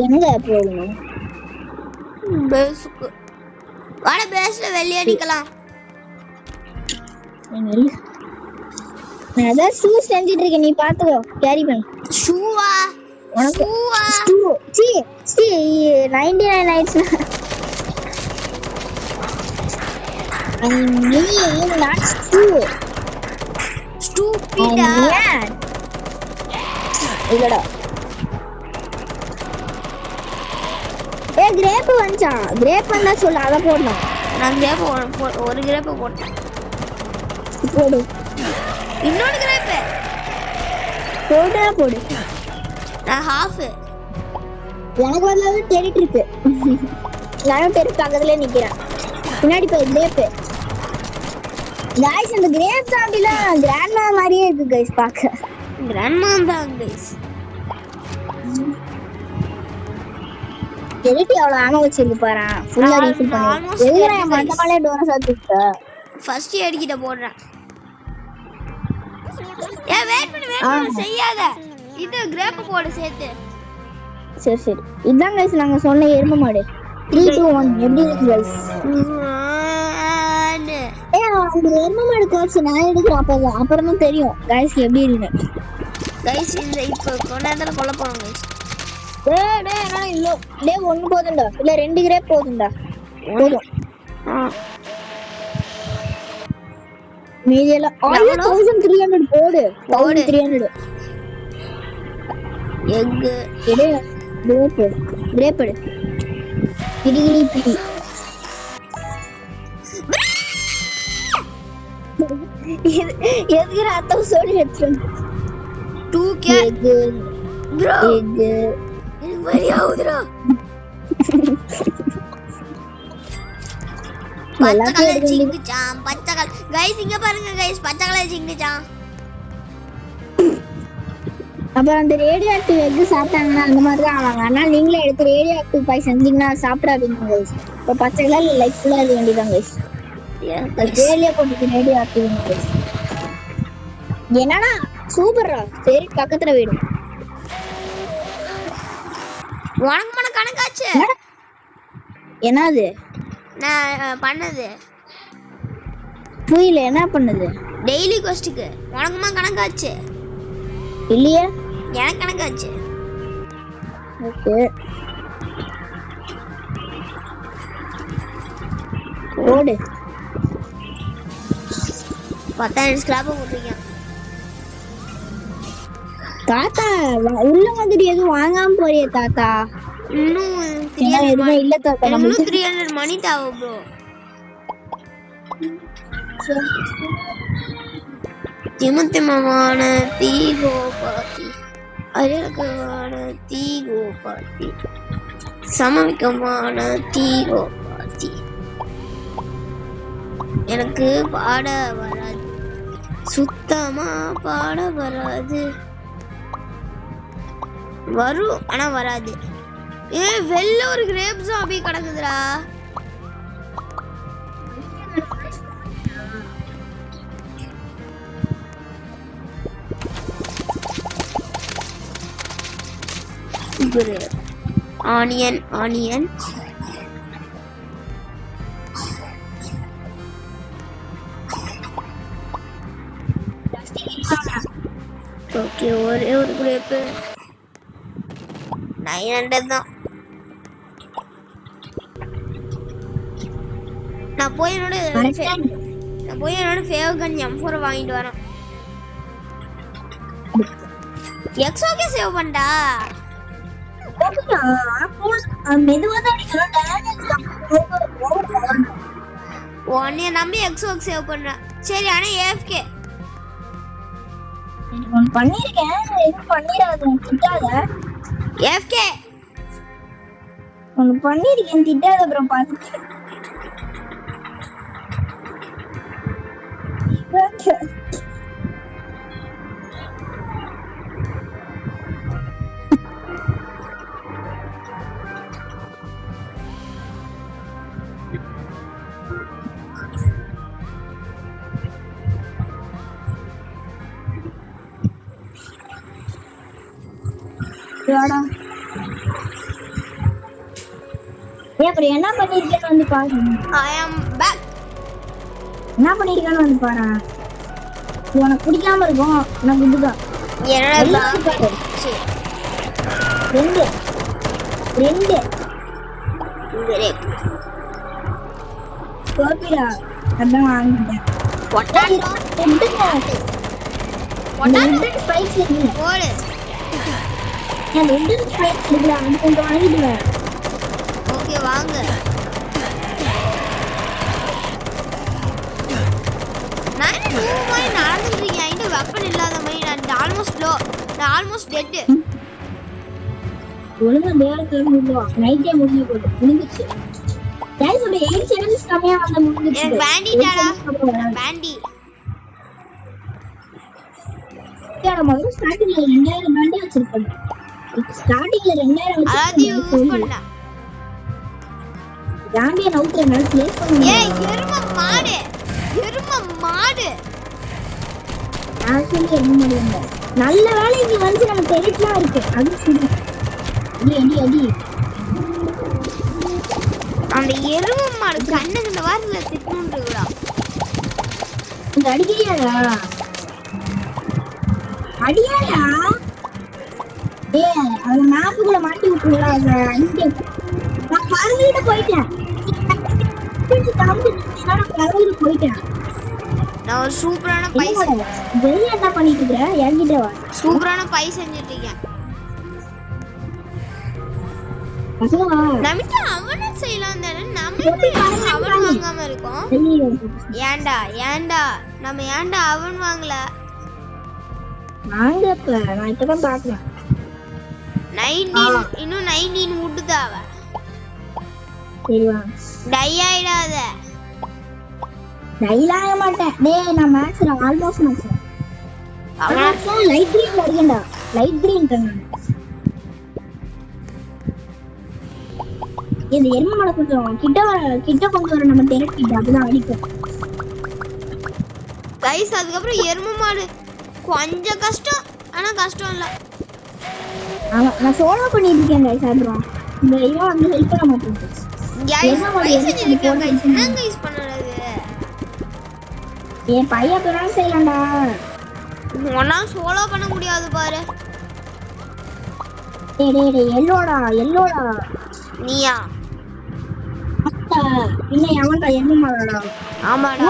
[SPEAKER 2] எங்க போகணும்?
[SPEAKER 1] பேஸ்க்கு வாட. பேஸ்ல வெளிய அடிக்கலாம்.
[SPEAKER 2] நான் அதான் ஷூ செஞ்சிட்டு இருக்கேன். நீ பாத்துக்கோ. கேரி பண்ணு.
[SPEAKER 1] ஷூவா?
[SPEAKER 2] உனக்கு ஷூ சி 99 நைட்ஸ். நீ நாட் ஷூ
[SPEAKER 1] ஸ்டூபிடா.
[SPEAKER 2] இல்லடா. கிரேப் வந்துச்சா? கிரேப் வந்தா சொல்லு அத போடலாம்.
[SPEAKER 1] நான் கிரேப் ஒரு கிரேப் போட்டேன்.
[SPEAKER 2] போடு.
[SPEAKER 1] இன்னொரு கிரேப்
[SPEAKER 2] போடு.
[SPEAKER 1] நான் ஹாஃப்.
[SPEAKER 2] எனக்கு வந்து டெரிட் இருக்கு. நானும் டெரிட் பக்கத்துல நிக்கிறேன். பின்னாடி போய் கிரேப். गाइस இந்த கிரேப் ஜாம்பில கிராண்ட்மா மாதிரியே இருக்கு गाइस பாக்க.
[SPEAKER 1] கிராண்ட்மா தான் गाइस.
[SPEAKER 2] டெரிட் எவ்வளவு ஆமா வச்சிருக்கு பாரு. ஃபுல்லா ரீஃபில் பண்ணி. எதுக்குடா என் மண்டமாலே டோர சாத்திட்ட?
[SPEAKER 1] ஃபர்ஸ்ட் எய்ட் கிட்ட போடுறேன். வெயிட் பண்ணு செய்யாத. இது கிரேப் போடு சேர்த்து.
[SPEAKER 2] சரி. இதான் गाइस நாங்க சொன்ன எருமை மாடு. 3 2 1 எப்படி இருக்கு गाइस? அந்த எருமை மாடு கோர்ஸ் நான் எடுக்கிறேன். அப்புறம் தான் தெரியும் गाइस எப்படி இருக்குன்னு.
[SPEAKER 1] गाइस இந்த இப்போ கொண்டாந்தல கொல்ல போறோம் गाइस.
[SPEAKER 2] டேய் நான் இல்ல. டேய் ஒன்னு போதும்டா. இல்ல 2 கிரேப் போதும்டா. போதும். மீதி எல்லாம் 1300 போடு. 1300
[SPEAKER 1] எக்
[SPEAKER 2] கிரேப் பிடி. எதுக்கு அத்தம் சொல்லி எடுத்துறேன்.
[SPEAKER 1] 2k bro. இது வரி ஆவுதுடா. பச்சை
[SPEAKER 2] எல்லாத்தையும்
[SPEAKER 1] கலர்
[SPEAKER 2] எடுக்க வேண்டியது.
[SPEAKER 1] சிங்கிச்சான் பச்சை கலர் கைஸ் இங்க பாருங்க கைஸ் பச்சை கலர் சிங்கிச்சான்.
[SPEAKER 2] அப்புறம் அந்த ரேடியோ ஆக்டிவ் எக் சாப்பிட்டாங்கன்னா அந்த மாதிரி தான் ஆவாங்க. ஆனால் நீங்களே எடுத்து ரேடியோ ஆக்டிவ் பாய் செஞ்சீங்கன்னா சாப்பிடாதீங்க கைஸ். இப்போ பச்சை கலர் லைஃப் ஃபுல்லாக இருக்க வேண்டியதான் கைஸ். வேலையே போட்டுட்டு ரேடியோ ஆக்டிவ் கைஸ். என்னன்னா சூப்பர்ரா. சரி பக்கத்துல வீடு.
[SPEAKER 1] உனக்கு மன கணக்காச்சு
[SPEAKER 2] என்னது
[SPEAKER 1] நான் பண்ணது
[SPEAKER 2] புரியல. என்ன பண்ணுது?
[SPEAKER 1] டெய்லி கொஸ்டுக்கு உனக்குமா கணக்காச்சு?
[SPEAKER 2] இல்லையே.
[SPEAKER 1] எனக்கு கணக்காச்சு.
[SPEAKER 2] ஓகே ஓடு.
[SPEAKER 1] 10,000 ஸ்கிராப் போட்டுருக்கேன்.
[SPEAKER 2] தாத்தா உள்ள வந்துட்டு எதுவும் வாங்காம போறியே தாத்தா?
[SPEAKER 1] இன்னும்
[SPEAKER 2] எதுவுமே இல்ல தாத்தா.
[SPEAKER 1] இன்னும் 300 மணி தேவை ப்ரோ. திமுத்திமமான தீகோபாத்தி அழகான தீகோபாத்தி சமமிக்கமான தீகோபாத்தி. எனக்கு பாட வராது, சுத்தமா பாட வராது. வரும் ஆனா வராது. வெளில ஒரு கிரேப் ஜாம்பி கிடக்குதுடா. Onion onion okay. ஒரே ஒரு கிரேப்பு 900 தான். நான் போய் என்னோட ஃபேவ் கன் M4 வாங்கிட்டு வரேன். எக்ஸோகே சேவ் பண்ணடா. உன்னைய நம்பி எக்ஸோக் சேவ் பண்றேன். சரி ஆனா AFK
[SPEAKER 2] பண்ணிருக்கேன். எதுவும் பண்ணிடாத திட்டாத.
[SPEAKER 1] AFK
[SPEAKER 2] ஒன்னு பண்ணிருக்கேன் திட்டாத அப்புறம் பாத்துட்டு. அப்புறம் என்ன பண்ணிருக்கேன்னு வந்து பாரு.
[SPEAKER 1] I am back.
[SPEAKER 2] என்ன பண்ணிருக்கேன்னு வந்து பாரு. உனக்கு பிடிக்காம இருக்கும். நான் குடுதான்
[SPEAKER 1] என்னடா
[SPEAKER 2] ரெண்டு கோபிடா அதான் வாங்கிட்டேன்.
[SPEAKER 1] பொட்டாட்டோ
[SPEAKER 2] ஸ்பைஸ் இல்ல
[SPEAKER 1] போடு.
[SPEAKER 2] நான் ரெண்டு ஸ்பைஸ் இல்ல அது கொஞ்சம் வாங்கிடுவேன்.
[SPEAKER 1] ஓகே வாங்க. நான் மாதிரி நடந்துருக்கீங்க. என்கிட்ட வெப்பன் இல்லாத மாதிரி. நான் ஆல்மோஸ்ட் டெட்.
[SPEAKER 2] ஒழுங்கா நேரத்துல முடிஞ்சுவா. நைட்டே முடிஞ்சு போகுது. முடிஞ்சிச்சு. गाइस ஒரு 8 சேனல்ஸ் கம்மியா வந்த முடிஞ்சிச்சு.
[SPEAKER 1] எனக்கு பேண்டிடாடா. பேண்டி.
[SPEAKER 2] யார முதல்ல ஸ்டார்டிங்ல 2000 பேண்டி வச்சிருப்பேன். ஸ்டார்டிங்ல 2000 வச்சு
[SPEAKER 1] அத யூஸ் பண்ணா.
[SPEAKER 2] ஜாம்பிய நவுட்ற மேல பிளேஸ் பண்ணுங்க.
[SPEAKER 1] ஏய் எரும மாடு.
[SPEAKER 2] நான் சொல்லி என்ன பண்ணுங்க. நல்ல வேளை இங்க வந்து நம்ம டெரிட்லாம் இருக்கு. அது சரி. அடி
[SPEAKER 1] அந்த எரும மாடு கண்ணுக்கு இந்த வாரத்துல திட்டுன்றா.
[SPEAKER 2] இந்த அடிக்கிறியாடா? அடியாடா. டேய் அது மேப்புக்குள்ள மாட்டி விட்டுறா. அங்க நான் பறந்துட்டு போயிட்டேன்.
[SPEAKER 1] நான் ஒரு சூப்பரான பை
[SPEAKER 2] வெளிய என்ன பண்ணிட்டு இருக்க? என்கிட்ட வா.
[SPEAKER 1] சூப்பரான பை செஞ்சிட்டு இருக்கேன். நமிட்டா அவனே செய்யலாம் தானே. நம்ம அவன் வாங்காம இருக்கோம். ஏன்டா நம்ம அவன் வாங்கல.
[SPEAKER 2] வாங்கப்ப நான் இப்பதான் பாக்குறேன்.
[SPEAKER 1] 19 இன்னும் 19 விட்டுதா அவ.
[SPEAKER 2] சரிவா.
[SPEAKER 1] டை ஆயிடாத.
[SPEAKER 2] டைலாக மாட்டேன். டேய் நான் மேட்ச்ல ஆல்மோஸ்ட் மேட்ச்ல. அவன் லைட் கிரீன் வரேன்டா. லைட் கிரீன் கண்ணு. இது எருமை மலை கொஞ்சம் கிட்ட கொண்டு வர நம்ம தெரட்டிட்டு அதுதான் அடிக்கும்.
[SPEAKER 1] கைஸ் அதுக்கப்புறம் எருமை மாடு கொஞ்சம் கஷ்டம், ஆனா கஷ்டம் இல்ல.
[SPEAKER 2] ஆமா நான் சோலோ பண்ணிட்டு இருக்கேன் கைஸ். அப்புறம் இந்த இவன் வந்து ஹெல்ப் பண்ண மாட்டேங்குது.
[SPEAKER 1] என்னங்க யூஸ் பண்றது?
[SPEAKER 2] ஏன் பையன் பிரான் செய்யலாம்டா.
[SPEAKER 1] ஒன்னா சோலோ பண்ண முடியாது பாரு.
[SPEAKER 2] டேய் எல்லோடா
[SPEAKER 1] நீயா?
[SPEAKER 2] அத்தா இன்ன அவன்டா எருமை மாடா.
[SPEAKER 1] ஆமாடா.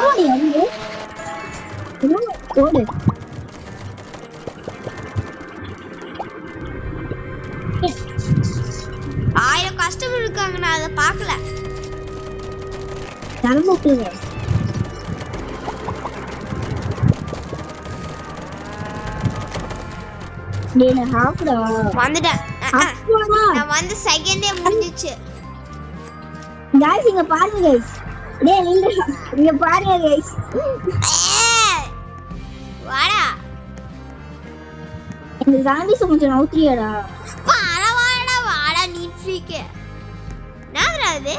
[SPEAKER 2] ஓடு.
[SPEAKER 1] ஆயிரம் கஸ்டமர் இருக்காங்க, நான் அதை பார்க்கல.
[SPEAKER 2] தரமுக்குங்க டேய் நான் ஹாஃப்டா
[SPEAKER 1] வந்துட்டேன். நான் வந்து செகண்டே முடிஞ்சிச்சு.
[SPEAKER 2] गाइस இங்க பாருங்க गाइस. டேய் நில்லுடா. இங்க பாருங்க गाइस.
[SPEAKER 1] வாடா.
[SPEAKER 2] இந்த ஜாம்பிஸ் கொஞ்சம் நவுத்தியடா.
[SPEAKER 1] வாடா நீட் ஃப்ரீக். என்னடா இது?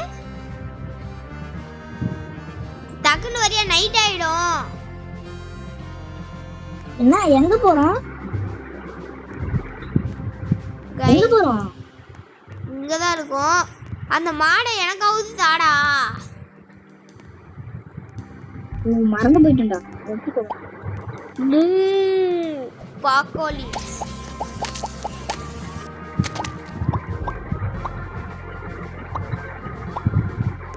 [SPEAKER 1] டக்குன்னு வரியா நைட் ஆயிடும்.
[SPEAKER 2] என்ன எங்க போறோம்?
[SPEAKER 1] இங்கதான் இருக்கும். அந்த மாடை எனக்காவது தாடா.
[SPEAKER 2] மறந்து போயிட்டேன்டா.
[SPEAKER 1] பாக்கோலி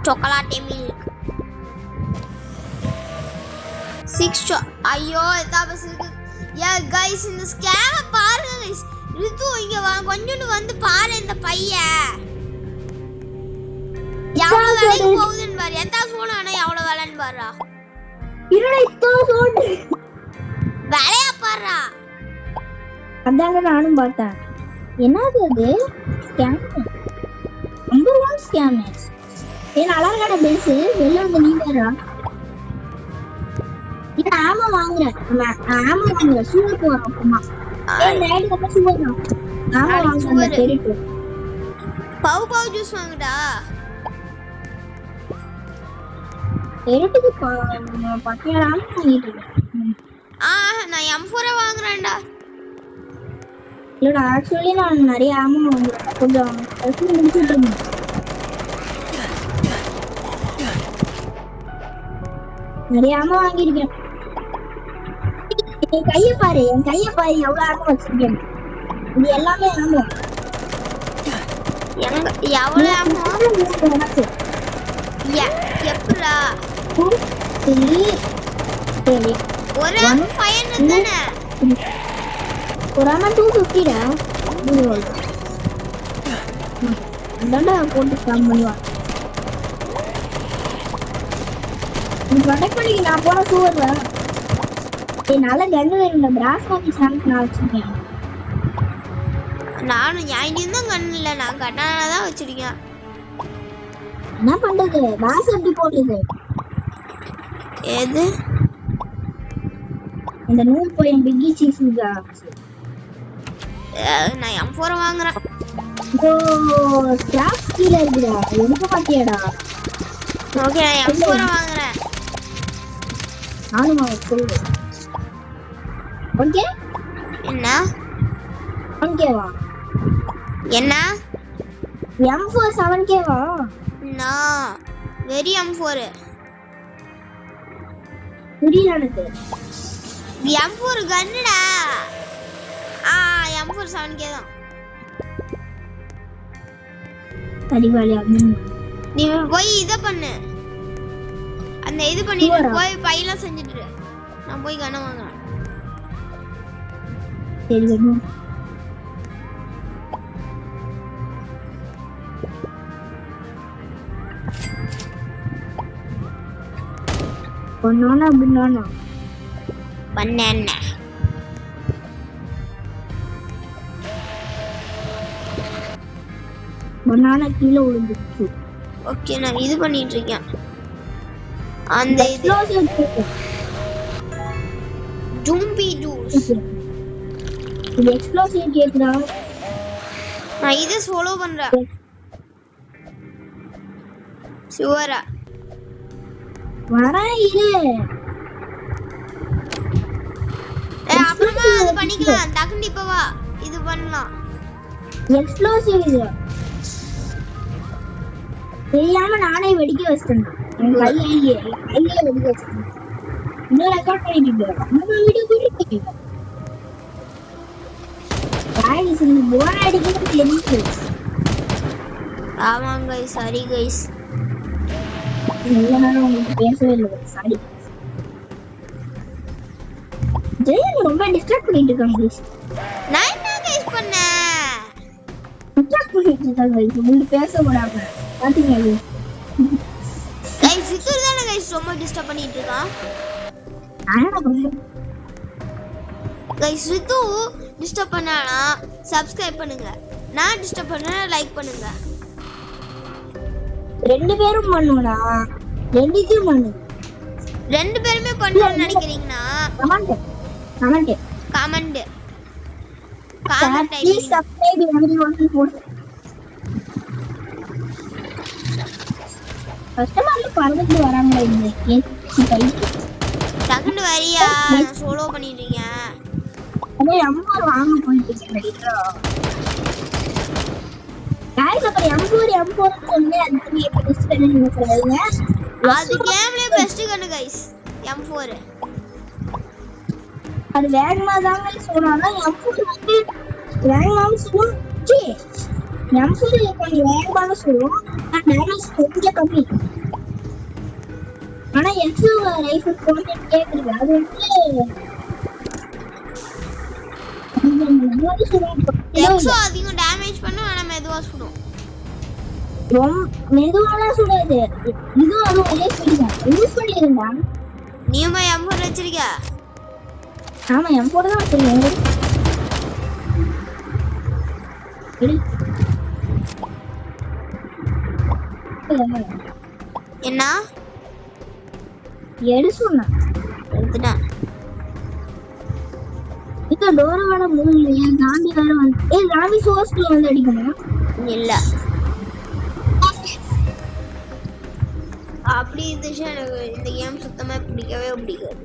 [SPEAKER 1] சாக்லேட் மில்க் 6 ஐயோ இதா பஸ் இருக்கு. யா गाइस இந்த ஸ்கேம பாருங்க गाइस. ரிது இங்க வா, கொஞ்சம் வந்து பாரு இந்த பையன். எவ்வளவு வேலைக்கு போகுதுன்னு பாரு. எத்தா சோனானே எவ்வளவு வேலைன்னு பாருடா.
[SPEAKER 2] இருடா இத்தோ சோடு.
[SPEAKER 1] வேலையா பாருடா.
[SPEAKER 2] அதாங்க நானும் பார்த்தேன். என்னது அது? ஸ்கேம். Number 1 scam. ஏன் அழகான பேஸ் வெளில வந்து நீ வேறா. இது ஆமா வாங்குறேன். ஆமா வாங்குறேன். சூப்பர் போறோம் அம்மா. ஏய் ரைட் கப்ப சூப்பர் தான். ஆமா வாங்குறேன் தெரிட்டு.
[SPEAKER 1] பவு ஜூஸ் வாங்குடா.
[SPEAKER 2] தெரிட்டுக்கு பக்கையாலாம் வாங்கிட்டு இருக்கேன்.
[SPEAKER 1] நான் M4 வாங்குறேன்டா.
[SPEAKER 2] இல்லடா ஆக்சுவலி நான் நிறைய ஆமா வாங்குறேன். கொஞ்சம் எடுத்து முடிச்சிட்டு இருக்கேன். நிறைய ஆமா வாங்கியிருக்கேன். என் கையை பாரு எவ்வளவு ஆமா வச்சிருக்கேன். இது எல்லாமே ஆமா.
[SPEAKER 1] எவ்வளவு ஆமா? எப்படா?
[SPEAKER 2] சரி
[SPEAKER 1] ஒரு ஆமா 500 தானே?
[SPEAKER 2] ஒரு ஆமா 250 டா. இந்தடா போட்டு ஸ்காம் பண்ணுவா. நீ ப்ரொடெக்ட் பண்ணி நான் போற சூவர்ல. ஏய் நல்ல கன் வேணும். பிராஸ் வாங்கி சான்ஸ் நான் வச்சிருக்கேன்.
[SPEAKER 1] நானும் ஞாயின்னு தான் கன் இல்ல, நான் கட்டானா தான் வச்சிருக்கேன்.
[SPEAKER 2] என்ன பண்றது? பாஸ் எப்படி போடுறது?
[SPEAKER 1] எது?
[SPEAKER 2] இந்த நூல் போய் பிக்கி சீஸ்ங்கா.
[SPEAKER 1] நான் M4 வாங்குறேன்.
[SPEAKER 2] ஓ ஸ்கிராப் கீழ இருக்குடா. எனக்கு பாத்தியாடா?
[SPEAKER 1] ஓகே நான் M4 வாங்குறேன்.
[SPEAKER 2] நானும் சொல்லு. ஓகே?
[SPEAKER 1] என்ன?
[SPEAKER 2] ஓகேவா?
[SPEAKER 1] என்ன?
[SPEAKER 2] M4 7K வா?
[SPEAKER 1] நான் வெரி M4.
[SPEAKER 2] புரியல எனக்கு.
[SPEAKER 1] M4 கன்னுடா. M4 7K தான்.
[SPEAKER 2] அடிவாளி அம்மன்.
[SPEAKER 1] நீ போய் இத பண்ணு. அந்த இது பண்ணிட்டு போய் பையில செஞ்சிட்டு. நான் போய் கண்ண வாங்குறேன்.
[SPEAKER 2] சரி வெண்ணு. பண்ணானா பண்ணானா.
[SPEAKER 1] பண்ணேன்னா.
[SPEAKER 2] பண்ணானா கீழே விழுந்துச்சு.
[SPEAKER 1] ஓகே நான் இது பண்ணிட்டு இருக்கேன். அந்த இது ஜூம்பி ஜூஸ்.
[SPEAKER 2] இது எக்ஸ்ப்ளோசிவ் கேக்குதா?
[SPEAKER 1] நான் இத ஃபாலோ பண்றேன். சுவரா
[SPEAKER 2] வரா இரு.
[SPEAKER 1] அப்புறமா அது பண்ணிக்கலாம். டக்குனு இப்ப வா, இது பண்ணலாம்.
[SPEAKER 2] எக்ஸ்ப்ளோசிவ் இது தெரியாம நானே வெடிக்க வச்சிட்டேன். என் கையிலேயே வெடிக்க வச்சிட்டேன். இன்னும் ரெக்கார்ட் பண்ணிட்டு இருக்கேன். நம்ம வீடியோ போயிட்டு गाइस இந்த போர் அடிக்குது தெரியுது.
[SPEAKER 1] ஆமாங்க गाइस, சாரி गाइस.
[SPEAKER 2] நான் உங்களுக்கு பேசவே இல்லை. சாரி. ஜெயன் ரொம்ப டிஸ்டர்ப் பண்ணிட்டு இருக்காங்க गाइस.
[SPEAKER 1] நான் என்ன गाइस பண்ணேன்?
[SPEAKER 2] டிஸ்டர்ப் பண்ணிட்டு இருக்காங்க गाइस. உங்களுக்கு பேச கூடாது. பாத்தீங்க
[SPEAKER 1] गाइस இது தான गाइस ரொம்ப டிஸ்டர்ப் பண்ணிட்டு இருக்கான்.
[SPEAKER 2] நான் என்ன
[SPEAKER 1] गाइस ரித்து டிஸ்டர்ப் பண்ணானா சப்ஸ்கிரைப் பண்ணுங்க. நான் டிஸ்டர்ப் பண்ணா லைக் பண்ணுங்க.
[SPEAKER 2] ரெண்டு பேரும் பண்ணுடா. ரெண்டுத்தையும் பண்ணு.
[SPEAKER 1] ரெண்டு பேருமே பண்ணணும்னு நினைக்கிறீங்கன்னா
[SPEAKER 2] கமெண்ட் ப்ளீஸ் சப்ஸ்கிரைப் everyone போடு. கஸ்டமர்ல பறந்து வராங்க இந்த கேசி கை.
[SPEAKER 1] டக்குனு வரியா? நான் சோலோ பண்ணிட்டு இருக்கேன்.
[SPEAKER 2] அதே அம்மா வாங்க போயிட்டு இருக்கேன். गाइस அப்ப M4 வந்து அதுக்கு எப்படி டெஸ்ட் பண்ணனும்னு சொல்லுங்க.
[SPEAKER 1] அது கேம்லயே பெஸ்ட் கன்னு गाइस M4.
[SPEAKER 2] அது வேகமா தான் சொல்றாங்க. M4 வந்து வேகமா சொல்லும். ஜி M4 கொஞ்சம் வேகமா சொல்லும். ஆனா டேமேஜ் கொஞ்சம் கம்மி. ஆனா M2 ரைஃபிள் போட்டு கேக்குது. அது
[SPEAKER 1] எக்ஸோ அதிகம் டேமேஜ் பண்ணும். ஆனா மெதுவா சுடும்.
[SPEAKER 2] மெதுவாலாம் சுடாது. இது அது ஒரே ஸ்பீட் தான். யூஸ் பண்ணிருந்தா
[SPEAKER 1] நீமா M4 வச்சிருக்க?
[SPEAKER 2] ஆமா M4 தான் வச்சிருக்கேன்.
[SPEAKER 1] என்ன
[SPEAKER 2] எடு சொன்னா
[SPEAKER 1] எடுத்துட்டேன்.
[SPEAKER 2] இந்த டோரோட மூலையில காந்தி வேற வந்து ராமி சோஸ்ல வந்து அடிக்கணும்.
[SPEAKER 1] இல்ல அப்படி இருந்துச்சு. எனக்கு இந்த கேம் சுத்தமா பிடிக்கவே பிடிக்காது.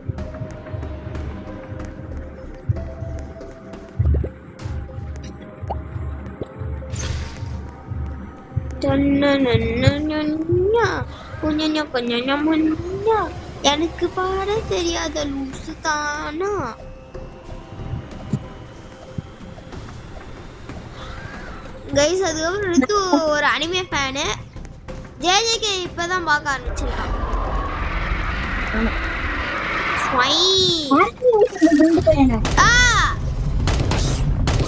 [SPEAKER 1] எனக்கு பாட தெரியாத லூசு தானா. கைஸ் அதுக்கப்புறம் ரித்து ஒரு அனிமே ஃபேனு. ஜேஜேகே இப்பதான் பார்க்க ஆரம்பிச்சிருக்கான்.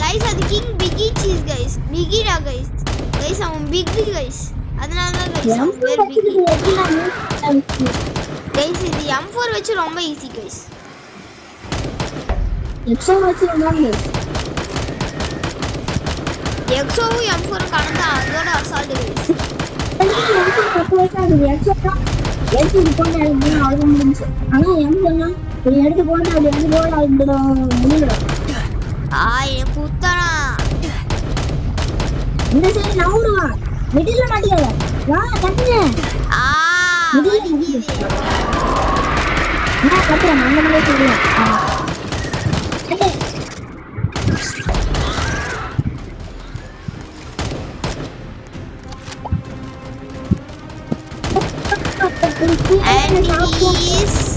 [SPEAKER 1] கைஸ் அது கிங் பிகி சீஸ் கைஸ். பிகிடா கைஸ். கைஸ் அவன் பிக் கைஸ். அதனால தான் கைஸ் அவன் பேர் பிகி. கைஸ் இது M4 வச்சு ரொம்ப ஈஸி கைஸ்.
[SPEAKER 2] எக்ஸோ வச்சு வந்தாங்க.
[SPEAKER 1] எக்ஸோவும் M4 கலந்தா அதோட assault guys. And he's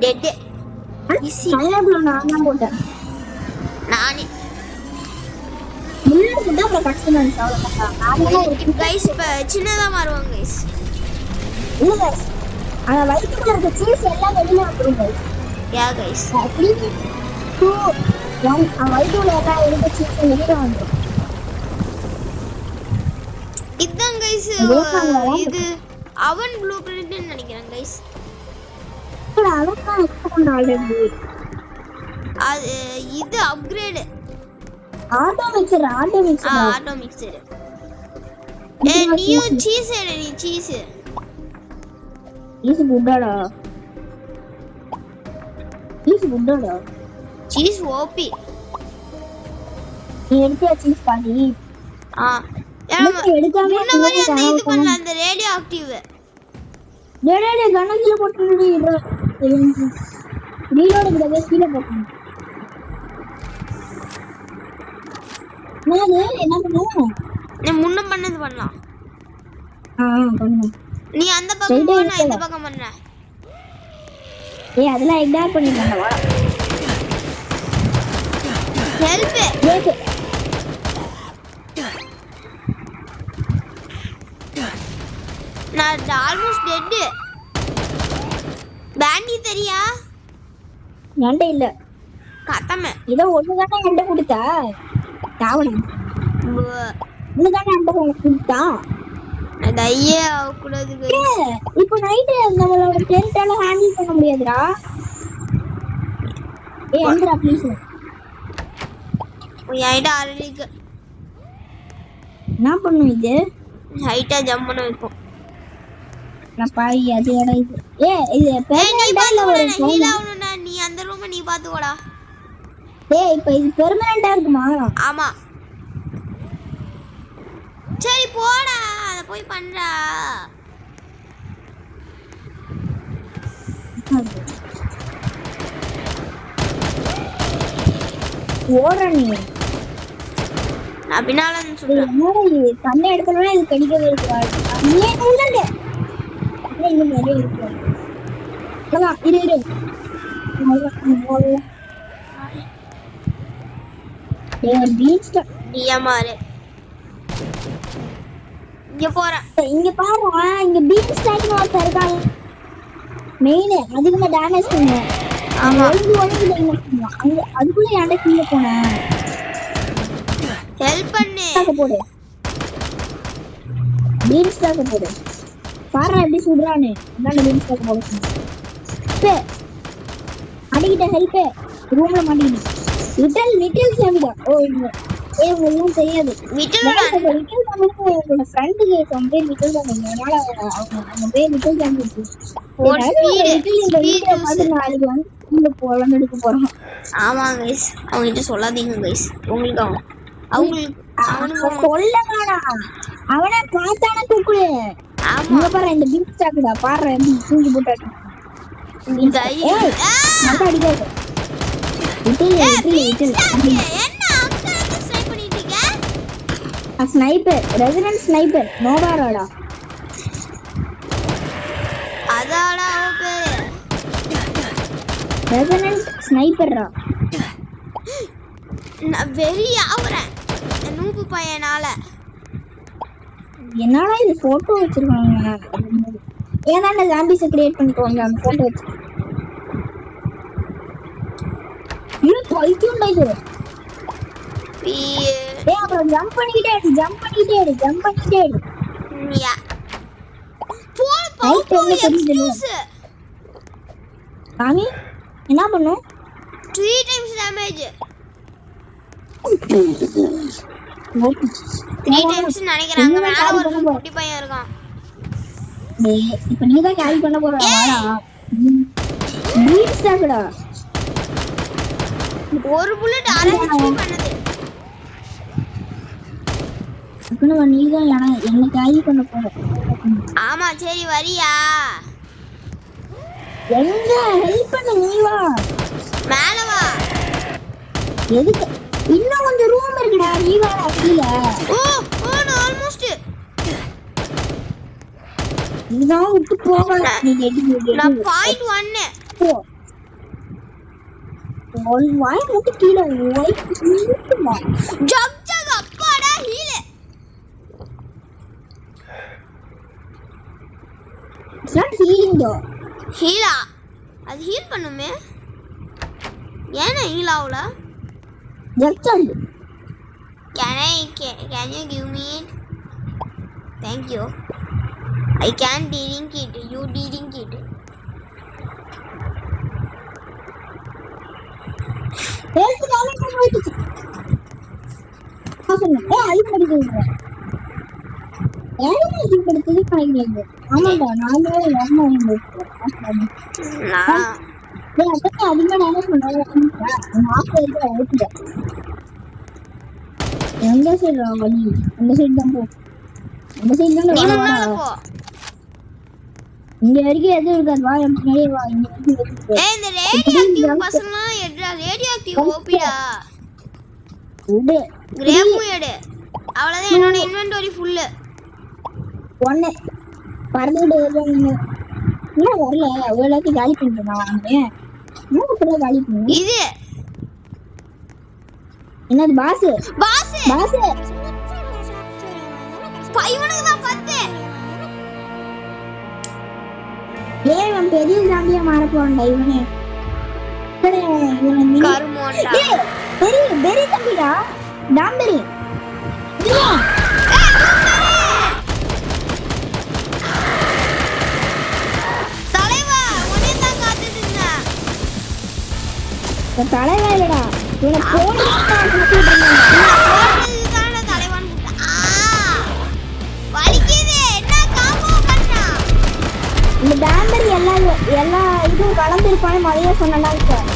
[SPEAKER 1] dead. Easy. நானே guys இப்ப சின்னதா மாறுவாங்க guys.
[SPEAKER 2] இல்ல guys அந்த வயித்துக்குள்ள இருக்க சீஸ் எல்லாம் வெளிய வந்துரும் guys.
[SPEAKER 1] Yeah guys.
[SPEAKER 2] வயிற்றுல எல்லாம் இருக்க சீஸ் வெளிய வந்துரும்.
[SPEAKER 1] இதான் guys இது அவன் ப்ளூ பிரிண்ட்னு நினைக்கிறேன் guys.
[SPEAKER 2] அதெல்லாம் எக்ஸ்போர்ட் ஆல்ரெடி.
[SPEAKER 1] அது இது upgrade.
[SPEAKER 2] Auto mixer
[SPEAKER 1] auto mixer. நீயும் சீஸ் எடு. நீ சீஸ்
[SPEAKER 2] குட்டாடா.
[SPEAKER 1] Cheese OP.
[SPEAKER 2] நீ எடுத்தியா சீஸ் பாதி?
[SPEAKER 1] எடுக்காம முன்ன மாதிரி அந்த இது பண்ணல, அந்த ரேடியோ ஆக்டிவ்.
[SPEAKER 2] கணக்குல போட்டு ரீலோட் கிட்ட கீழ போட்டு. என்ன பண்ணுவோம்?
[SPEAKER 1] நீ முன்ன பண்ணது பண்ணலாம்.
[SPEAKER 2] பண்ணு.
[SPEAKER 1] நீ அந்த பக்கம் போ, நான் இந்த பக்கம் பண்றேன்.
[SPEAKER 2] அதெல்லாம் இக்னோர் பண்ணிடலாம். வா.
[SPEAKER 1] ஹெல்ப். நான் ஆல்மோஸ்ட் டெட். பேண்டி தெரியா?
[SPEAKER 2] என்கிட்ட இல்ல.
[SPEAKER 1] கத்தமே.
[SPEAKER 2] இத ஒண்ணுதானே என்கிட்ட கொடுத்தா? தாவணும். ஒண்ணுதானே என்கிட்ட கொடுத்தா?
[SPEAKER 1] அது ஐயே கூடாது.
[SPEAKER 2] இப்போ நைட் நம்மளோட டென்ட்டால ஹேண்டில் பண்ண முடியாதுடா. எந்திரா ப்ளீஸ்.
[SPEAKER 1] ஐடா ஆல்ரெடி
[SPEAKER 2] என்ன பண்ணும் இது?
[SPEAKER 1] ஹைட்டா ஜம்ப் பண்ண வைப்போம்.
[SPEAKER 2] நான் பாய் அது எடா இது. இது பெர்மனன்ட்டா இல்ல ஒரு
[SPEAKER 1] ஹீலாவுனா நீ அந்த ரூமை நீ பாத்துக்கோடா.
[SPEAKER 2] இப்போ இது பெர்மனன்ட்டா இருக்குமா?
[SPEAKER 1] ஆமா. சரி போடா, அத போய் பண்றா.
[SPEAKER 2] ஓடுற நீ.
[SPEAKER 1] நான் பின்னால வந்து சொல்றேன்.
[SPEAKER 2] என்னடா கண்ணை எடுக்கலனா இது கடிக்கவே இருக்காது. நீ என்னங்க? அப்படியே இங்க நிறைய இருக்கு. அதான் இரு. Beach
[SPEAKER 1] TMR. இங்க போறேன்.
[SPEAKER 2] இங்க பாரு, இங்க பீச் ஸ்டாக்னு ஒருத்தர் இருக்காங்க. மெயின் அதிகமா டேமேஜ் பண்ணுவான்.
[SPEAKER 1] ஆமா.
[SPEAKER 2] ஒழுங்கு டேமேஜ் பண்ணுவான். அங்க அதுக்குள்ள ஏன்டா கீழே போனேன்?
[SPEAKER 1] ஹெல்ப் பண்ணு.
[SPEAKER 2] போடு. பீச் ஸ்டாக் போடு. பாரு எப்படி சுடுறானே. நான் பீச் ஸ்டாக் போடுறேன். அடிக்கிட்ட ஹெல்ப். ரூம்ல மாட்டிக்கிட்டு. லிட்டில் சாமிடா. உங்களுக்கு தெரியாது. லிட்டில் சாமியோட ஃப்ரெண்டுக்கு கம்பெனி லிட்டில் சாமி. அதனால அவங்க பேர் லிட்டில் சாமி. நாளைக்கு வந்து இந்த போலாம் எடுக்க போறோம்.
[SPEAKER 1] ஆமா கைஸ், அவங்க கிட்ட சொல்லாதீங்க கைஸ். உங்களுக்கு அவனுக்கு
[SPEAKER 2] சொல்லங்கடா. அவனை பார்த்தானே தூக்குடு. ஆமா பாரு, இந்த பீச் ஸ்டாக்டா பாரு எப்படி தூக்கி போட்டாரு.
[SPEAKER 1] இந்த
[SPEAKER 2] நல்லா அடிக்காது. லிட்டில்
[SPEAKER 1] என்ன அங்க ஸ்னைப் பண்ணிட்டீங்க?
[SPEAKER 2] Sniper, resident sniper. நோபாராடா.
[SPEAKER 1] அதாடா அவ பேரு.
[SPEAKER 2] ரெசிடென்ட் ஸ்னைப்பர்ரா.
[SPEAKER 1] நான் வெறி ஆவறேன் நூபு பையனால.
[SPEAKER 2] என்னடா இது போட்டோ வச்சிருக்காங்க? ஏன்னா அந்த ஜாம்பிஸ் கிரியேட் பண்ணிட்டு அந்த போட்டோ வச்சு. இது பைத்தியம் இது. அப்புறம் ஜம்ப் பண்ணிக்கிட்டே இரு.
[SPEAKER 1] யா போய் எக்ஸ்கியூஸ்.
[SPEAKER 2] சாமி என்ன பண்ணும்?
[SPEAKER 1] 3 times damage. 3 times நினைக்கிறேன். அங்க மேல ஒரு குட்டி பையன் இருக்கான்.
[SPEAKER 2] இப்போ நீ தான் கேரி பண்ண போற. வாடா. பீட் ஸ்டாக்டா.
[SPEAKER 1] ஒரு புல்லட் அரை ஹெச்பி பண்ணுது.
[SPEAKER 2] அப்பனா நீ தான் என்ன கேரி பண்ண போற.
[SPEAKER 1] ஆமா சரி வரியா?
[SPEAKER 2] எங்க ஹெல்ப் பண்ண நீ வா.
[SPEAKER 1] மேல வா.
[SPEAKER 2] எதுக்கு? இன்னும் கொஞ்சம் ரூம் இருக்குடா. நீ வா கீழ.
[SPEAKER 1] நான் ஆல்மோஸ்ட்.
[SPEAKER 2] நீதான் விட்டு போகல. நீ எடி.
[SPEAKER 1] நான் பாயிண்ட் 1.
[SPEAKER 2] போ. வாய் முட்டு கீழ ஓய்.
[SPEAKER 1] ஜக் அப்பாடா heal.
[SPEAKER 2] It's not healing though.
[SPEAKER 1] ஹீலா? அது ஹீல் பண்ணுமே. ஏன்னா ஹீல் ஆவல?
[SPEAKER 2] Just
[SPEAKER 1] can you give me it? Thank you. I can't drink it. You drink it.
[SPEAKER 2] Health damage போயிடுச்சு. சொன்னேன். அழுக்கு படிக்கிறது ஏன் அழுப்படுத்தது கிடையாது. ஆமாடா நான் அதிகமா நானே சொன்னேன். எந்த சைடு வழி? அந்த சைடு தான் போ. அந்த சைடு தான் போ. இங்க வரைக்கும் எதுவும் இருக்காது. வா என் பின்னாடியே வா. இங்க வரைக்கும்
[SPEAKER 1] ஏய் இந்த ரேடியோ ஆக்டிவ் பசங்கலாம் எட்ரா ரேடியோ ஆக்டிவ் ஓபிடா. கிரேமு எடு. அவ்வளவுதான் என்னோட இன்வென்டரி ஃபுல்.
[SPEAKER 2] ஒண்ணே பறந்துட்டு வருவாங்க. இன்னும் வரல. எல்லாத்தையும் காலி பண்ணிட்டேன் நானே. இன்னும் காலி பண்ணு.
[SPEAKER 1] இது
[SPEAKER 2] என்னது பாஸ்?
[SPEAKER 1] பாஸ்
[SPEAKER 2] பாஸ்
[SPEAKER 1] பைவனுக்கு தான் 10.
[SPEAKER 2] ஏய் அவன் பெரிய ஜாம்பியா மாற போறடா இவனே. இவன்
[SPEAKER 1] கர்மோண்டா.
[SPEAKER 2] பெரிய பெரிய தம்பிடா. டாம்பரி.
[SPEAKER 1] தலைவா உன்னை தான் காத்துட்டு இருந்தேன்.
[SPEAKER 2] தலைவா இல்லடா. இவனை போன் இந்த டாம்பரி எல்லா இதுவும் கலந்துருப்பானு மழையா சொன்னா சார்.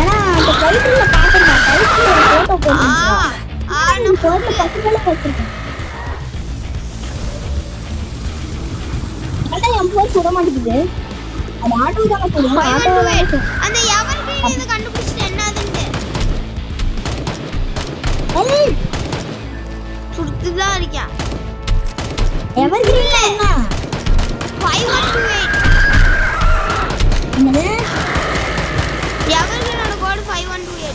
[SPEAKER 2] ஏன்னா அந்த கைத்துல பாத்துருக்கேன். கைத்துல போட்டோ போட்டு பசங்களை வச்சிருக்கேன். அதான் என் போன் சுட மாட்டேங்குது. அது ஆட்டோ தானே போடுவோம்.
[SPEAKER 1] அந்த எவர் கிரீன் இத கண்டுபிடிச்சிட்டு என்னதுன்னு சுடுதுதான் இருக்கான்.
[SPEAKER 2] எவர் கிரீன்ல என்ன
[SPEAKER 1] 5128
[SPEAKER 2] என்னது?
[SPEAKER 1] எவர் கிரீனோட கோட் 5128.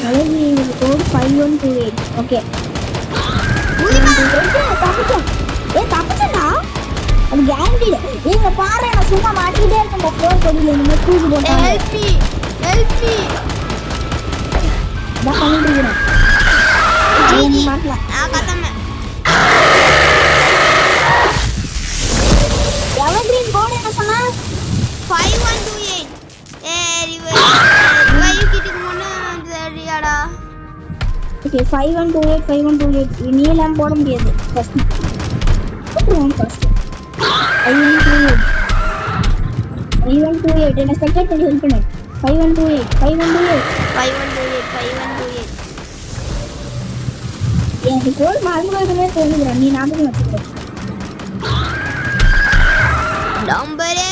[SPEAKER 2] எவர் கிரீனோட கோட் 5128. ஓகே. தப்பிச்சா அது கேரண்டீடு. நீங்க பாரு நான் சும்மா மாட்டிக்கிட்டே இருக்கேன். போன் கொடியில இந்த தூக்கி போட்டேன்.
[SPEAKER 1] ஹெல்ப் மீ
[SPEAKER 2] நான் பண்ணிட்டு இருக்கேன். ஜி மாட்டல.
[SPEAKER 1] கதமே
[SPEAKER 2] எவர் கிரீன் கோட் என்ன சொன்னா
[SPEAKER 1] 5128. ரிவைவ் கிட்டுக்கு முன்ன சரியாடா.
[SPEAKER 2] ஓகே 5128 நீலாம் போட முடியாது. ஃபர்ஸ்ட் போடுவோம். ஃபர்ஸ்ட் 5128 என்ன செகண்ட் பண்ணி ஹெல்ப் பண்ணு. 5128 எனக்கு கோல் மறந்துடுமே தோணுதுடா. நீ ஞாபகம் வச்சுக்கோ.
[SPEAKER 1] Number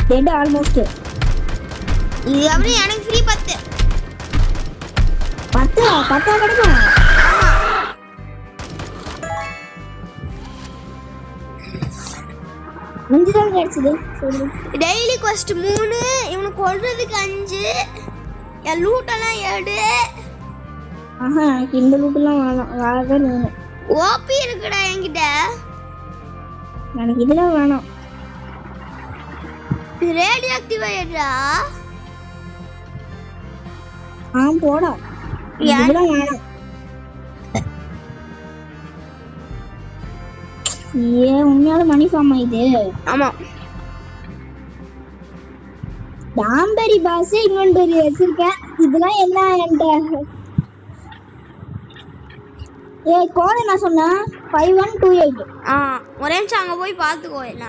[SPEAKER 2] dead almost.
[SPEAKER 1] இது அப்படியே எனக்கு ஃப்ரீ 10
[SPEAKER 2] கிடைக்கும். முஞ்சுதான் கிடைச்சது.
[SPEAKER 1] டெய்லி குவெஸ்ட் 3 இவனுக்கு கொல்றதுக்கு 5 என் லூட் எல்லாம் எடு.
[SPEAKER 2] இந்த லூட்லாம் வேணும்.
[SPEAKER 1] ஓபி இருக்குடா என்கிட்ட.
[SPEAKER 2] எனக்கு இதெல்லாம் வேணும்.
[SPEAKER 1] ரேடியோ ஆக்டிவ் ஆயிடுறா.
[SPEAKER 2] போடா. இதெல்லாம் வேணும். உண்மையால மணி ஃபார்ம் இது.
[SPEAKER 1] ஆமா
[SPEAKER 2] டாம்பரி பாஸ் இன்வென்டரி வச்சிருக்கேன். இதெல்லாம் என்ன என்கிட்ட? கோட் என்ன சொன்னா 5128.
[SPEAKER 1] ஒரே நிமிஷம் அங்க போய் பாத்துக்கோ. என்ன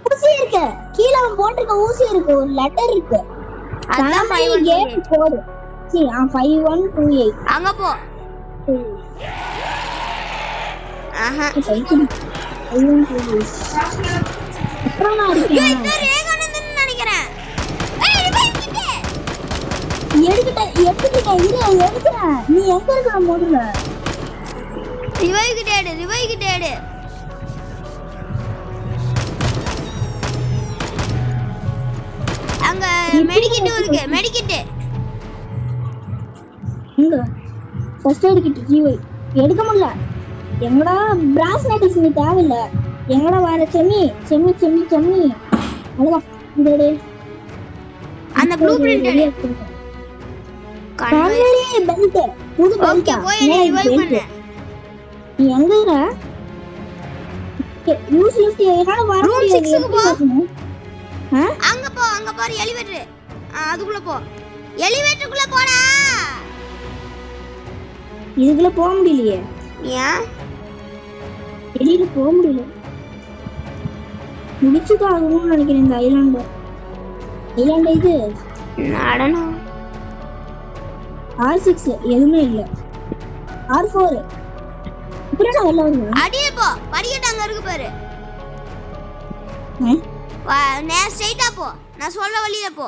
[SPEAKER 2] ஊசி இருக்கு கீழ அவன் போட்டுருக்க ஊசி இருக்கு. ஒரு லெட்டர் இருக்கு.
[SPEAKER 1] அதான்
[SPEAKER 2] 5128 கோட். 5128
[SPEAKER 1] அங்க போ. நினைக்கிறேன்
[SPEAKER 2] எடுத்துட்டேன். நீ எங்க இருக்க முதல்ல?
[SPEAKER 1] ரிவைவ் கிட்டேடு. அங்க மெடிக்கிட் இருக்கு. மெடிக்கிட்
[SPEAKER 2] இங்க ஃபர்ஸ்ட் எய்ட் கிட் ரிவைவ் எடுக்க முடியல. எங்கடா பிராஸ் நைட்ஸ் நீ தேவையில்ல. எங்கடா வர செம்மி. அவ்வளவுதான். இந்த
[SPEAKER 1] அந்த ப்ளூ பிரிண்ட் எடு.
[SPEAKER 2] கண்ணாடி பெல்ட் புது பெல்ட்.
[SPEAKER 1] ஓகே போய் ரிவைவ் பண்ணு.
[SPEAKER 2] நீ எங்க இருக்க? யூஸ் என்னால வர முடியாது.
[SPEAKER 1] அங்க பாரு எலிவேட்டர். அதுக்குள்ள போ. எலிவேட்டருக்குள்ள போடா.
[SPEAKER 2] இதுக்குள்ள போக முடியலையே.
[SPEAKER 1] ஏன்
[SPEAKER 2] வெளியில போக முடியல. முடிச்சுதான் ஆகணும்னு நினைக்கிறேன் இந்த ஐலாண்டு. இது
[SPEAKER 1] நடனம்
[SPEAKER 2] R6 எதுவுமே இல்ல. R4 இப்படி நான் வெளில வருவேன்.
[SPEAKER 1] அடியே போ, படிக்கட்டு அங்க இருக்கு பாரு. நேரா ஸ்ட்ரைட்டா போ, நான் சொல்ற வழியில போ.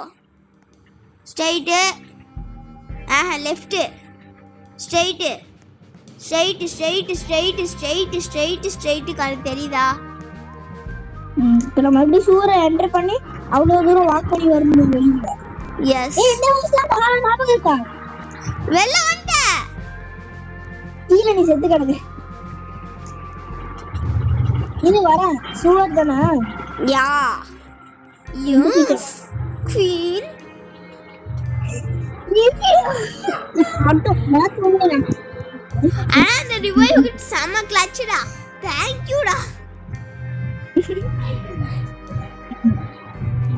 [SPEAKER 1] Straight left straight straight straight straight straight straight straight correct தெரியுதா?
[SPEAKER 2] இப்போ நம்ம எப்படி சூரை என்டர் பண்ணி அவ்வளவு தூரம் வாக் பண்ணி வரணும் வெளியில.
[SPEAKER 1] எஸ்
[SPEAKER 2] இந்த வருஷம் நான் ஞாபகம் இருக்கா?
[SPEAKER 1] வெளில வந்துட்ட.
[SPEAKER 2] கீழே நீ செத்து கிடக்கு. இது வர சூர் தானா?
[SPEAKER 1] யா யூ குயின்
[SPEAKER 2] மட்டும் மாத்து வந்து
[SPEAKER 1] அந்த ரிவைவ் கிட் செம கிளட்ச்டா. தேங்க் யூ டா.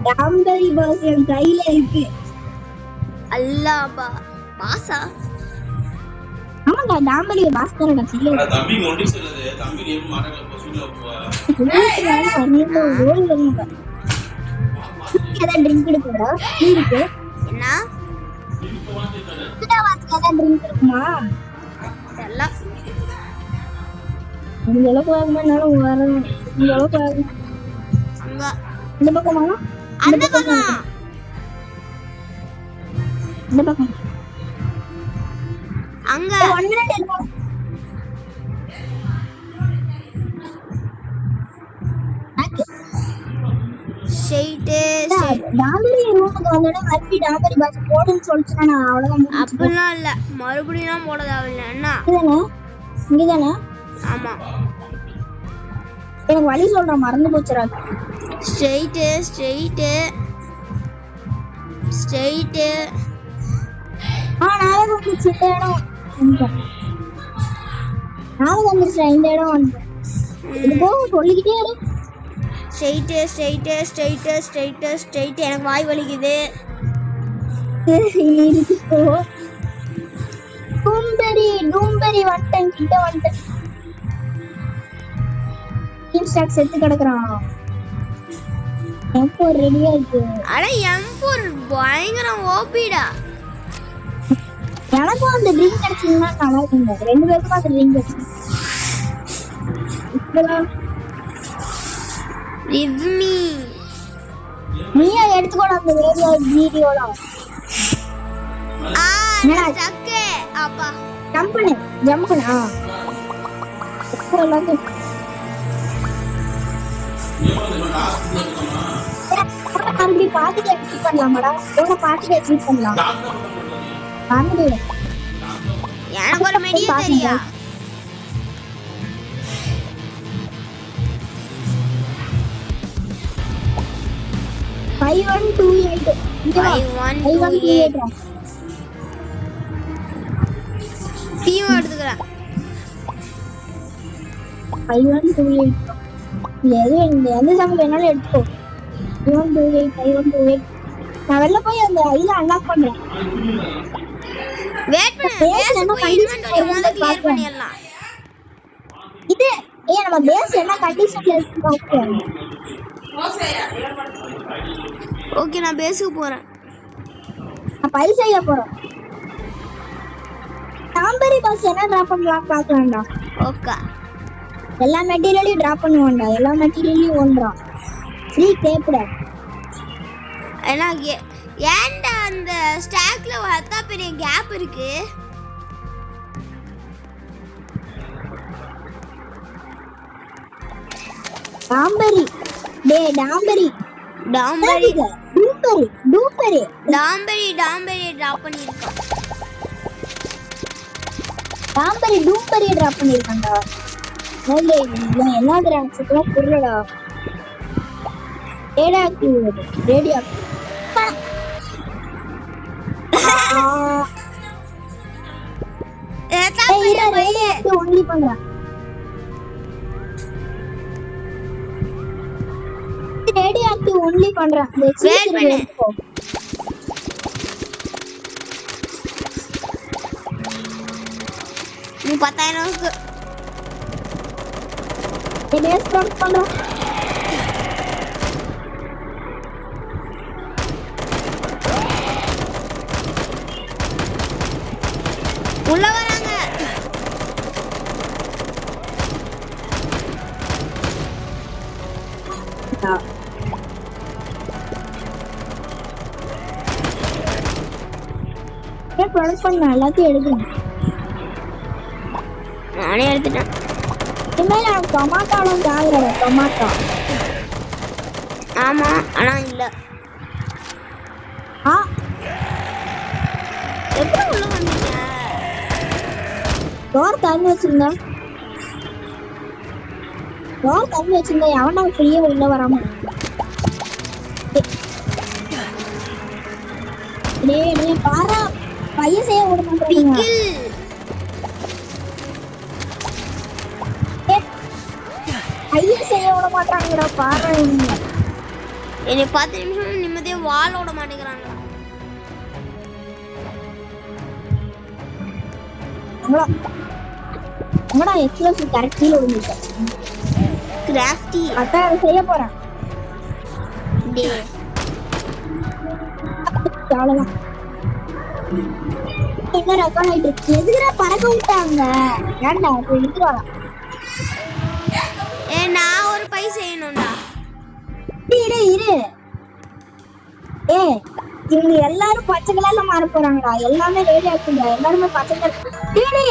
[SPEAKER 2] டாம்பரி பாஸ் என் கையில இருக்கு.
[SPEAKER 1] அல்லாஹ் பாஸா?
[SPEAKER 2] ஆமாடா டாம்பரி பாஸ் தானடா சரியா.
[SPEAKER 3] தம்பி ஒண்டி சொல்லுது. தம்பி நீ மாட்டல போசுல போ.
[SPEAKER 2] நீங்க ரோல் பண்ணுங்க. ஏதா ட்ரிங்க் எடுக்கடா? இருக்கு.
[SPEAKER 1] என்ன?
[SPEAKER 2] இந்த வாட்ல ஏதா ட்ரிங்க் இருக்குமா?
[SPEAKER 1] எல்லாம்
[SPEAKER 2] இந்த அளவுக்கு வாங்கனாலும் வரணும். இந்த அளவுக்கு வாங்க.
[SPEAKER 1] அங்க
[SPEAKER 2] இந்த பக்கமா?
[SPEAKER 1] அந்த பக்கம்.
[SPEAKER 2] இந்த பக்கம்.
[SPEAKER 1] அங்க
[SPEAKER 2] 1 மினிட் இருங்க.
[SPEAKER 1] ஸ்ட்ரைட்
[SPEAKER 2] டாம்பரி ரூமுக்கு வந்தோடனே மறுபடி டாம்பரி பாஸ் போடுன்னு சொல்லிச்சுனா நான் அவ்வளவுதான்.
[SPEAKER 1] அப்படிலாம் இல்ல, மறுபடியும் போட தேவையில்ல. என்ன
[SPEAKER 2] இங்கதானே?
[SPEAKER 1] ஆமா
[SPEAKER 2] எனக்கு வழி சொல்ற மறந்து போச்சுடா.
[SPEAKER 1] Straight straight straight.
[SPEAKER 2] நாளை வந்துச்சு இந்த இடம். நாளை வந்துருச்சு இந்த இடம் வந்து. இது போக சொல்லிக்கிட்டே இரு.
[SPEAKER 1] Straight straight straight straight straight. எனக்கு வாய் வலிக்குது.
[SPEAKER 2] டூம்பரி வந்துட்டேன் கிட்ட வந்துட்டேன். இன்ஸ்டாக் செத்து கிடக்குறான். எப்போ ரெடியா இருக்கு?
[SPEAKER 1] அட M4 பயங்கரம் ஓபிடா.
[SPEAKER 2] எனக்கும் அந்த ட்ரிங்க் கிடைச்சதுன்னா நல்லா இருக்குங்க. 2 பேருக்கும் அந்த ட்ரிங்க் கிடைச்சு.
[SPEAKER 1] Give me.
[SPEAKER 2] நீயா எடுத்துக்கோடா அந்த வீடியோல.
[SPEAKER 1] சக்கே அப்பா
[SPEAKER 2] ஜம்ப் பண்ணு. எல்லாத்தையும் அப்படி பாட்டுக்கு எக்ஸிட் பண்ணலாமாடா? உன பாட்டுக்கு எக்ஸிட் பண்ணலாம்.
[SPEAKER 1] எனக்கு ஒரு மெடியா தெரியா?
[SPEAKER 2] 5128 5128
[SPEAKER 1] டீம் எடுத்துக்கறேன்.
[SPEAKER 2] 5128 எந்த சாங் வேணாலும் எடுத்துக்கோ. 5128 நான் வெளில போய் அந்த ஐல அன்லாக் பண்றேன்.
[SPEAKER 1] வெயிட் பண்ணு. பேஸ் போய் இன்வென்டரி முதல்ல கிளியர் பண்ணிடலாம்.
[SPEAKER 2] இது நம்ம பேஸ் என்ன கண்டிஷன்ல இருக்கு பாருங்க.
[SPEAKER 1] ஓகே நான் பேஸ்க்கு போறேன்.
[SPEAKER 2] நான் பைல் செய்ய போறேன். டாம்பரி பாஸ் என்ன டிராப் பண்ணலாம் பார்க்கலாம்டா.
[SPEAKER 1] ஓகே
[SPEAKER 2] எல்லா மெட்டீரியலையும் டிராப் பண்ணுவான்டா. எல்லா மெட்டீரியலையும் ஒன்றா ஃப்ரீ டேப்டா.
[SPEAKER 1] எனக்கு ஏன்டா அந்த ஸ்டாக்ல வத்தா பெரிய கேப் இருக்கு?
[SPEAKER 2] டாம்பரி டாம்பரி
[SPEAKER 1] டிராப் பண்ணிருக்கான்.
[SPEAKER 2] டாம்பரி டூம்பரி டிராப் பண்ணிருக்கான்டா. ஓகே இவன் என்ன கிராஃபிக்ஸ்லாம் புரியலடா. ரேடியோ ஒன்லி பண்றான். ரேடியோ ஒன்லி பண்றான்.
[SPEAKER 1] 10,000 இருக்கு.
[SPEAKER 2] பேஸ் ப்ரொடக்ட் பண்றோம்.
[SPEAKER 1] உள்ள வராங்க.
[SPEAKER 2] ப்ரொடக்ட் பண்ண எல்லாத்தையும் எடுக்கணும்.
[SPEAKER 1] நானே எடுத்துட்டேன்.
[SPEAKER 2] இனிமேல் எனக்கு டொமாட்டோலாம் தேவையில்லை. டொமாட்டோ
[SPEAKER 1] ஆமா, ஆனா இல்ல. எப்படி உள்ள வந்தீங்க?
[SPEAKER 2] டோர் திறந்து வச்சிருந்தேன். எவனா ஃப்ரீயா உள்ள வராம பாரா பையன் செய்ய விட மாட்டேங்க. பையன் செய்ய விட மாட்டாங்கடா பாரா.
[SPEAKER 1] என்னை 10 நிமிஷம் நிம்மதியா வாழ விட மாட்டேங்கிறாங்க.
[SPEAKER 2] என்னடா எக்ஸ்பிரஸ் கரெக்ட்ல விழுந்துச்சு.
[SPEAKER 1] கிராஃப்டி
[SPEAKER 2] அதான் செய்ய போறேன். அவ்வளவுதான். என்ன ரெக்கார்ட் ஆயிட்டு இருக்கு. எதுக்குடா பறக்க விட்டாங்க? ஏன்டா அப்ப எடுத்துவாங்க.
[SPEAKER 1] நான் ஒரு பை செய்யணும்டா.
[SPEAKER 2] இரு இவங்க எல்லாரும் பச்சை கலர்ல மாற போறாங்கடா. எல்லாமே ரெடி ஆக்குங்க. எல்லாருமே பச்சை கலர்.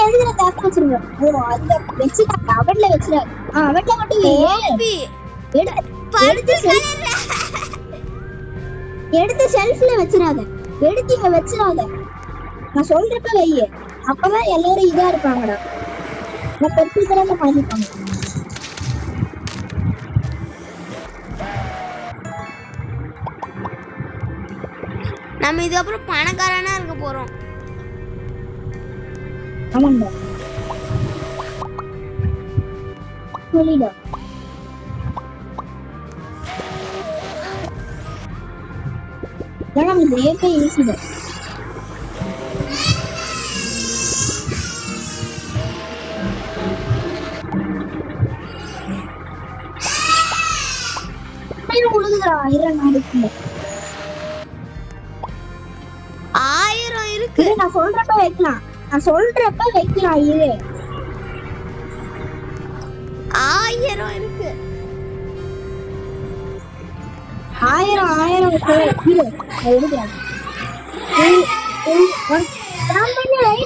[SPEAKER 2] எதுக்குற தாக்க வச்சிருங்க. ஓ அந்த வச்சுட்டாங்க. அவட்ல வச்சிராங்க. அவட்ல மட்டும் எடுத்து ஷெல்ஃப்ல வச்சிராத. எடுத்து இங்க வச்சிராத. நான் சொல்றப்ப வையே. அப்பதான் எல்லாரும் இதா இருப்பாங்கடா. நான் பெருசு கலர்ல மாறிப்பாங்க.
[SPEAKER 1] நம்ம இதுக்கப்புறம் பணக்காரனா இருக்க போறோம்.
[SPEAKER 2] ஆமாங்க. சொல்லிடா. நம்ம ரேட்டை ஈஸிடா. உழுதுடா 1000 இருக்கு.
[SPEAKER 1] 1000 இருக்கு.
[SPEAKER 2] நான் சொல்றப்ப வைக்கலாம். இரு.
[SPEAKER 1] 1000 இருக்கு.
[SPEAKER 2] 1000 இருக்கு. இரு. நான் எடுக்கிறேன்.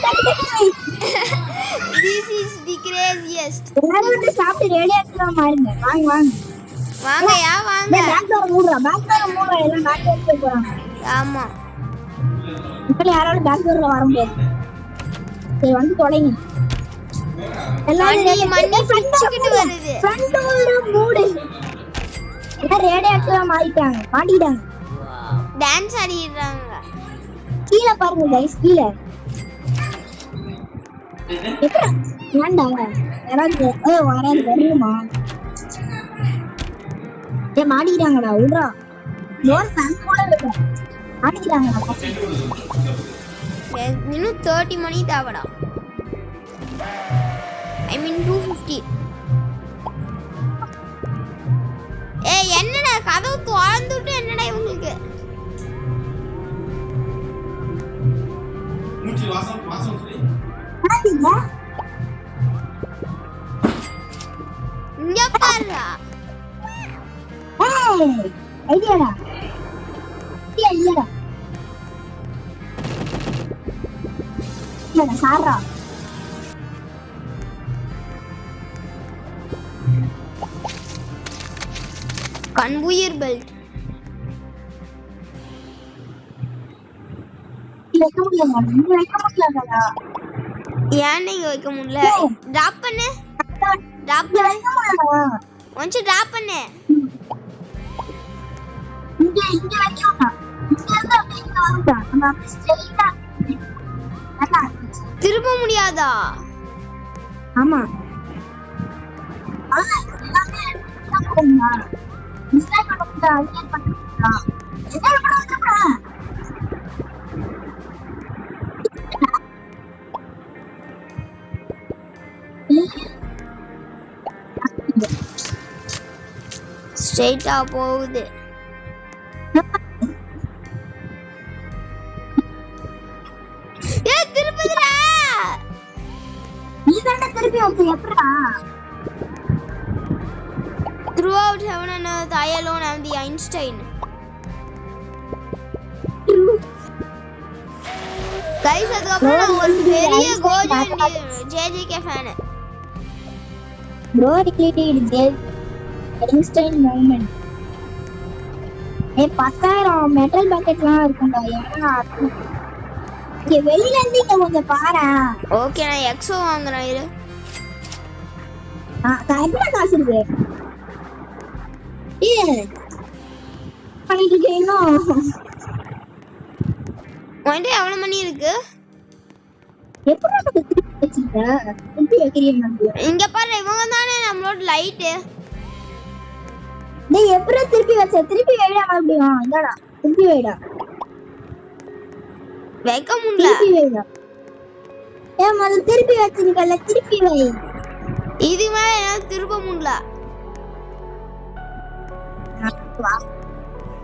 [SPEAKER 1] This is the craziest.
[SPEAKER 2] எல்லாரும் வந்து சாப்பிட்டு ரெடி ஆக்கலாம் பாருங்க. வாங்க
[SPEAKER 1] வாங்கயா வாங்க.
[SPEAKER 2] பேக் டோர் மூடுறா. எல்லாம் பேக் டோர் போறாங்க.
[SPEAKER 1] ஆமா.
[SPEAKER 2] இப்ப யாராலும் பேக் டோர்ல வர முடியாது. சரி வந்து தொலைங்க. எல்லாரும்
[SPEAKER 1] மண்ணி பிச்சுக்கிட்டு வருது.
[SPEAKER 2] ஃப்ரண்ட் டோர் மூடு. எல்லாம் ரெடி ஆக்கலாம் மாட்டிட்டாங்க.
[SPEAKER 1] டான்ஸ் ஆடிடுறாங்க.
[SPEAKER 2] கீழ பாருங்க गाइस கீழ. ஏன்டா யாராவது வராது வருமா? மாட்டிட்டாங்கடா. விடுறா. டோர் ஃபேன் கூட இருக்கு. மாட்டிட்டாங்கடா.
[SPEAKER 1] இன்னும் 30 மணி தேவடா. I mean 250. என்னடா கதவு திறந்துட்டு என்னடா இவங்களுக்கு?
[SPEAKER 3] மூஞ்சி வாசம் சொல்லி.
[SPEAKER 1] இங்க பாருடா.
[SPEAKER 2] ஐடியாடா. சாரா.
[SPEAKER 1] கன்வீயர் பெல்ட்.
[SPEAKER 2] வைக்க முடியலடா.
[SPEAKER 1] ஏன் நீங்க வைக்க முடியல? டிராப் பண்ணு. ஒன்ஸ் டிராப் பண்ணு.
[SPEAKER 2] இங்க வைக்கணும். இங்க இருந்து அப்படியே வரடா. நம்ம அப்படியே ஸ்ட்ரைட்டா.
[SPEAKER 1] திரும்ப முடியாதா?
[SPEAKER 2] ஆமா. எல்லாமே எடுத்துட்டா. மிஸ்டேக் பண்ணக்கூடாது. அன்னியன் பண்ணக்கூடாது. என்ன பண்ணா?
[SPEAKER 1] ஸ்ட்ரைட்டா போகுது. ஏய் திருப்புதுடா.
[SPEAKER 2] நீ தான திருப்பி வந்து எப்படா?
[SPEAKER 1] Throughout heaven and earth, I alone am the Einstein. Guys, அதுக்கப்புறம் நான் ஒரு பெரிய Gojo JJK fan.
[SPEAKER 2] Bro declared Einstein moment. ஏ 10,000 மெட்டல் பக்கெட்லாம் இருக்கும்டா. ஏன்னா இங்க வெளியில இருந்து இங்க கொஞ்சம் பாரு.
[SPEAKER 1] ஓகே, நான் எக்ஸோ வாங்குறேன் இரு.
[SPEAKER 2] கரெக்டா காசு இருக்கு. ஏ பண்ணிட்டு இருக்கீங்களோ?
[SPEAKER 1] உன்கிட்ட எவ்வளவு மணி இருக்கு?
[SPEAKER 2] எப்படி நமக்கு திருப்பி வச்சிருக்க? திருப்பி வைக்கிறீங்க.
[SPEAKER 1] இங்க பாரு, இவங்க தானே நம்மளோட லைட்.
[SPEAKER 2] டேய் எப்படி திருப்பி வச்ச? திருப்பி வைடா மறுபடியும். இந்தாடா திருப்பி வைடா.
[SPEAKER 1] வைக்க முடியல.
[SPEAKER 2] திருப்பி வைடா. ஏ முதல்ல திருப்பி வச்சிருக்கல, திருப்பி வை.
[SPEAKER 1] இது மேல என்னால திருப்ப முடியல.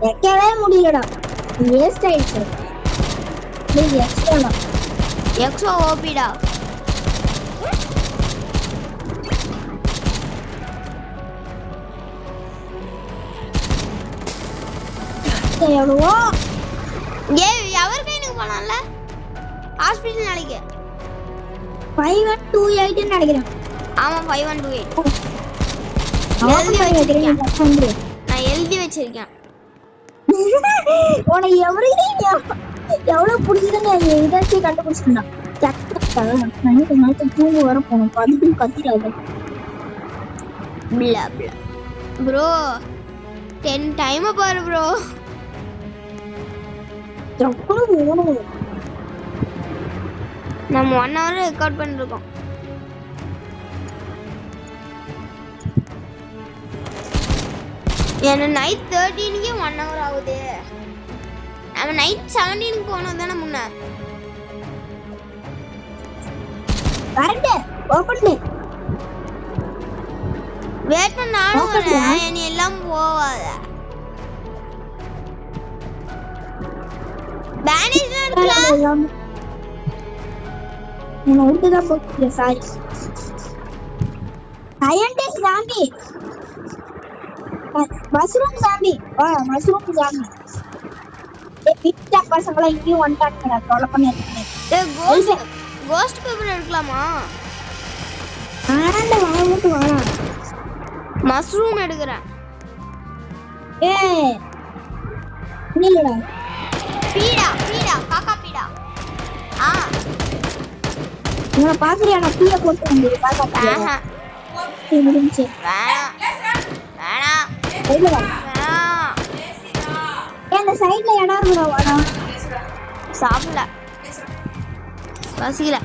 [SPEAKER 2] வைக்கவே முடியலடா. வேஸ்ட் ஆயிடுச்சு. டேய் எக்ஸ்ட்ரா
[SPEAKER 1] எக்ஸோ ஓபிடா.
[SPEAKER 2] எவ்வளவோ
[SPEAKER 1] அவர் கைனுக்கு போனான்ல ஹாஸ்பிடல் நாளைக்கு.
[SPEAKER 2] 5128 நினைக்கிறேன்.
[SPEAKER 1] ஆமா 5128. நான் எழுதி வச்சிருக்கேன்.
[SPEAKER 2] உனக்கு எவ்வளவு பிடிக்குதுன்னு இதாச்சு கண்டுபிடிச்சிருந்தான். தூங்க வர போனோம். அதுக்கும் கத்திடாது
[SPEAKER 1] ப்ரோ. 10 டைம் பாரு ப்ரோ. நம்ம 1 hour ரெக்கார்ட் பண்ணிருக்கோம். ஏன்னா நைட் 13க்கு 1 hour ஆகுது. நம்ம நைட் 17க்கு போனோம் தானே முன்ன.
[SPEAKER 2] கரெக்ட். ஓபன்
[SPEAKER 1] வெயிட் பண்ண நானும் வரேன். நீ எல்லாம் போவாத. பேனேஜ்லாம் இருக்கலாம்.
[SPEAKER 2] நான் ஒருத்ததான் போட்டு sorry. Scientist zombie. Mushroom zombie. Mushroom zombie. வீட்டா பசங்கள இங்கேயும் வந்துட்டாங்கடா. கொலை பண்ணிருக்கேன்.
[SPEAKER 1] கோஸ்ட் பேப்பர் எடுக்கலாமா?
[SPEAKER 2] ஆனந்த வாங்கிட்டு வாடா.
[SPEAKER 1] மஷ்ரூம் எடுக்கறேன்.
[SPEAKER 2] ஏய் இல்லடா.
[SPEAKER 1] பீடா காக்கா பீடா.
[SPEAKER 2] நான் பாக்குறியா? நான் டீய போட்டு வந்து காக்கா பீடா. முடிஞ்சு. வேணாம். இல்ல வேணாம். இந்த சைடுல இடம் இருக்குடா. வாடா.
[SPEAKER 1] சாப்பிடல. பசிக்கல.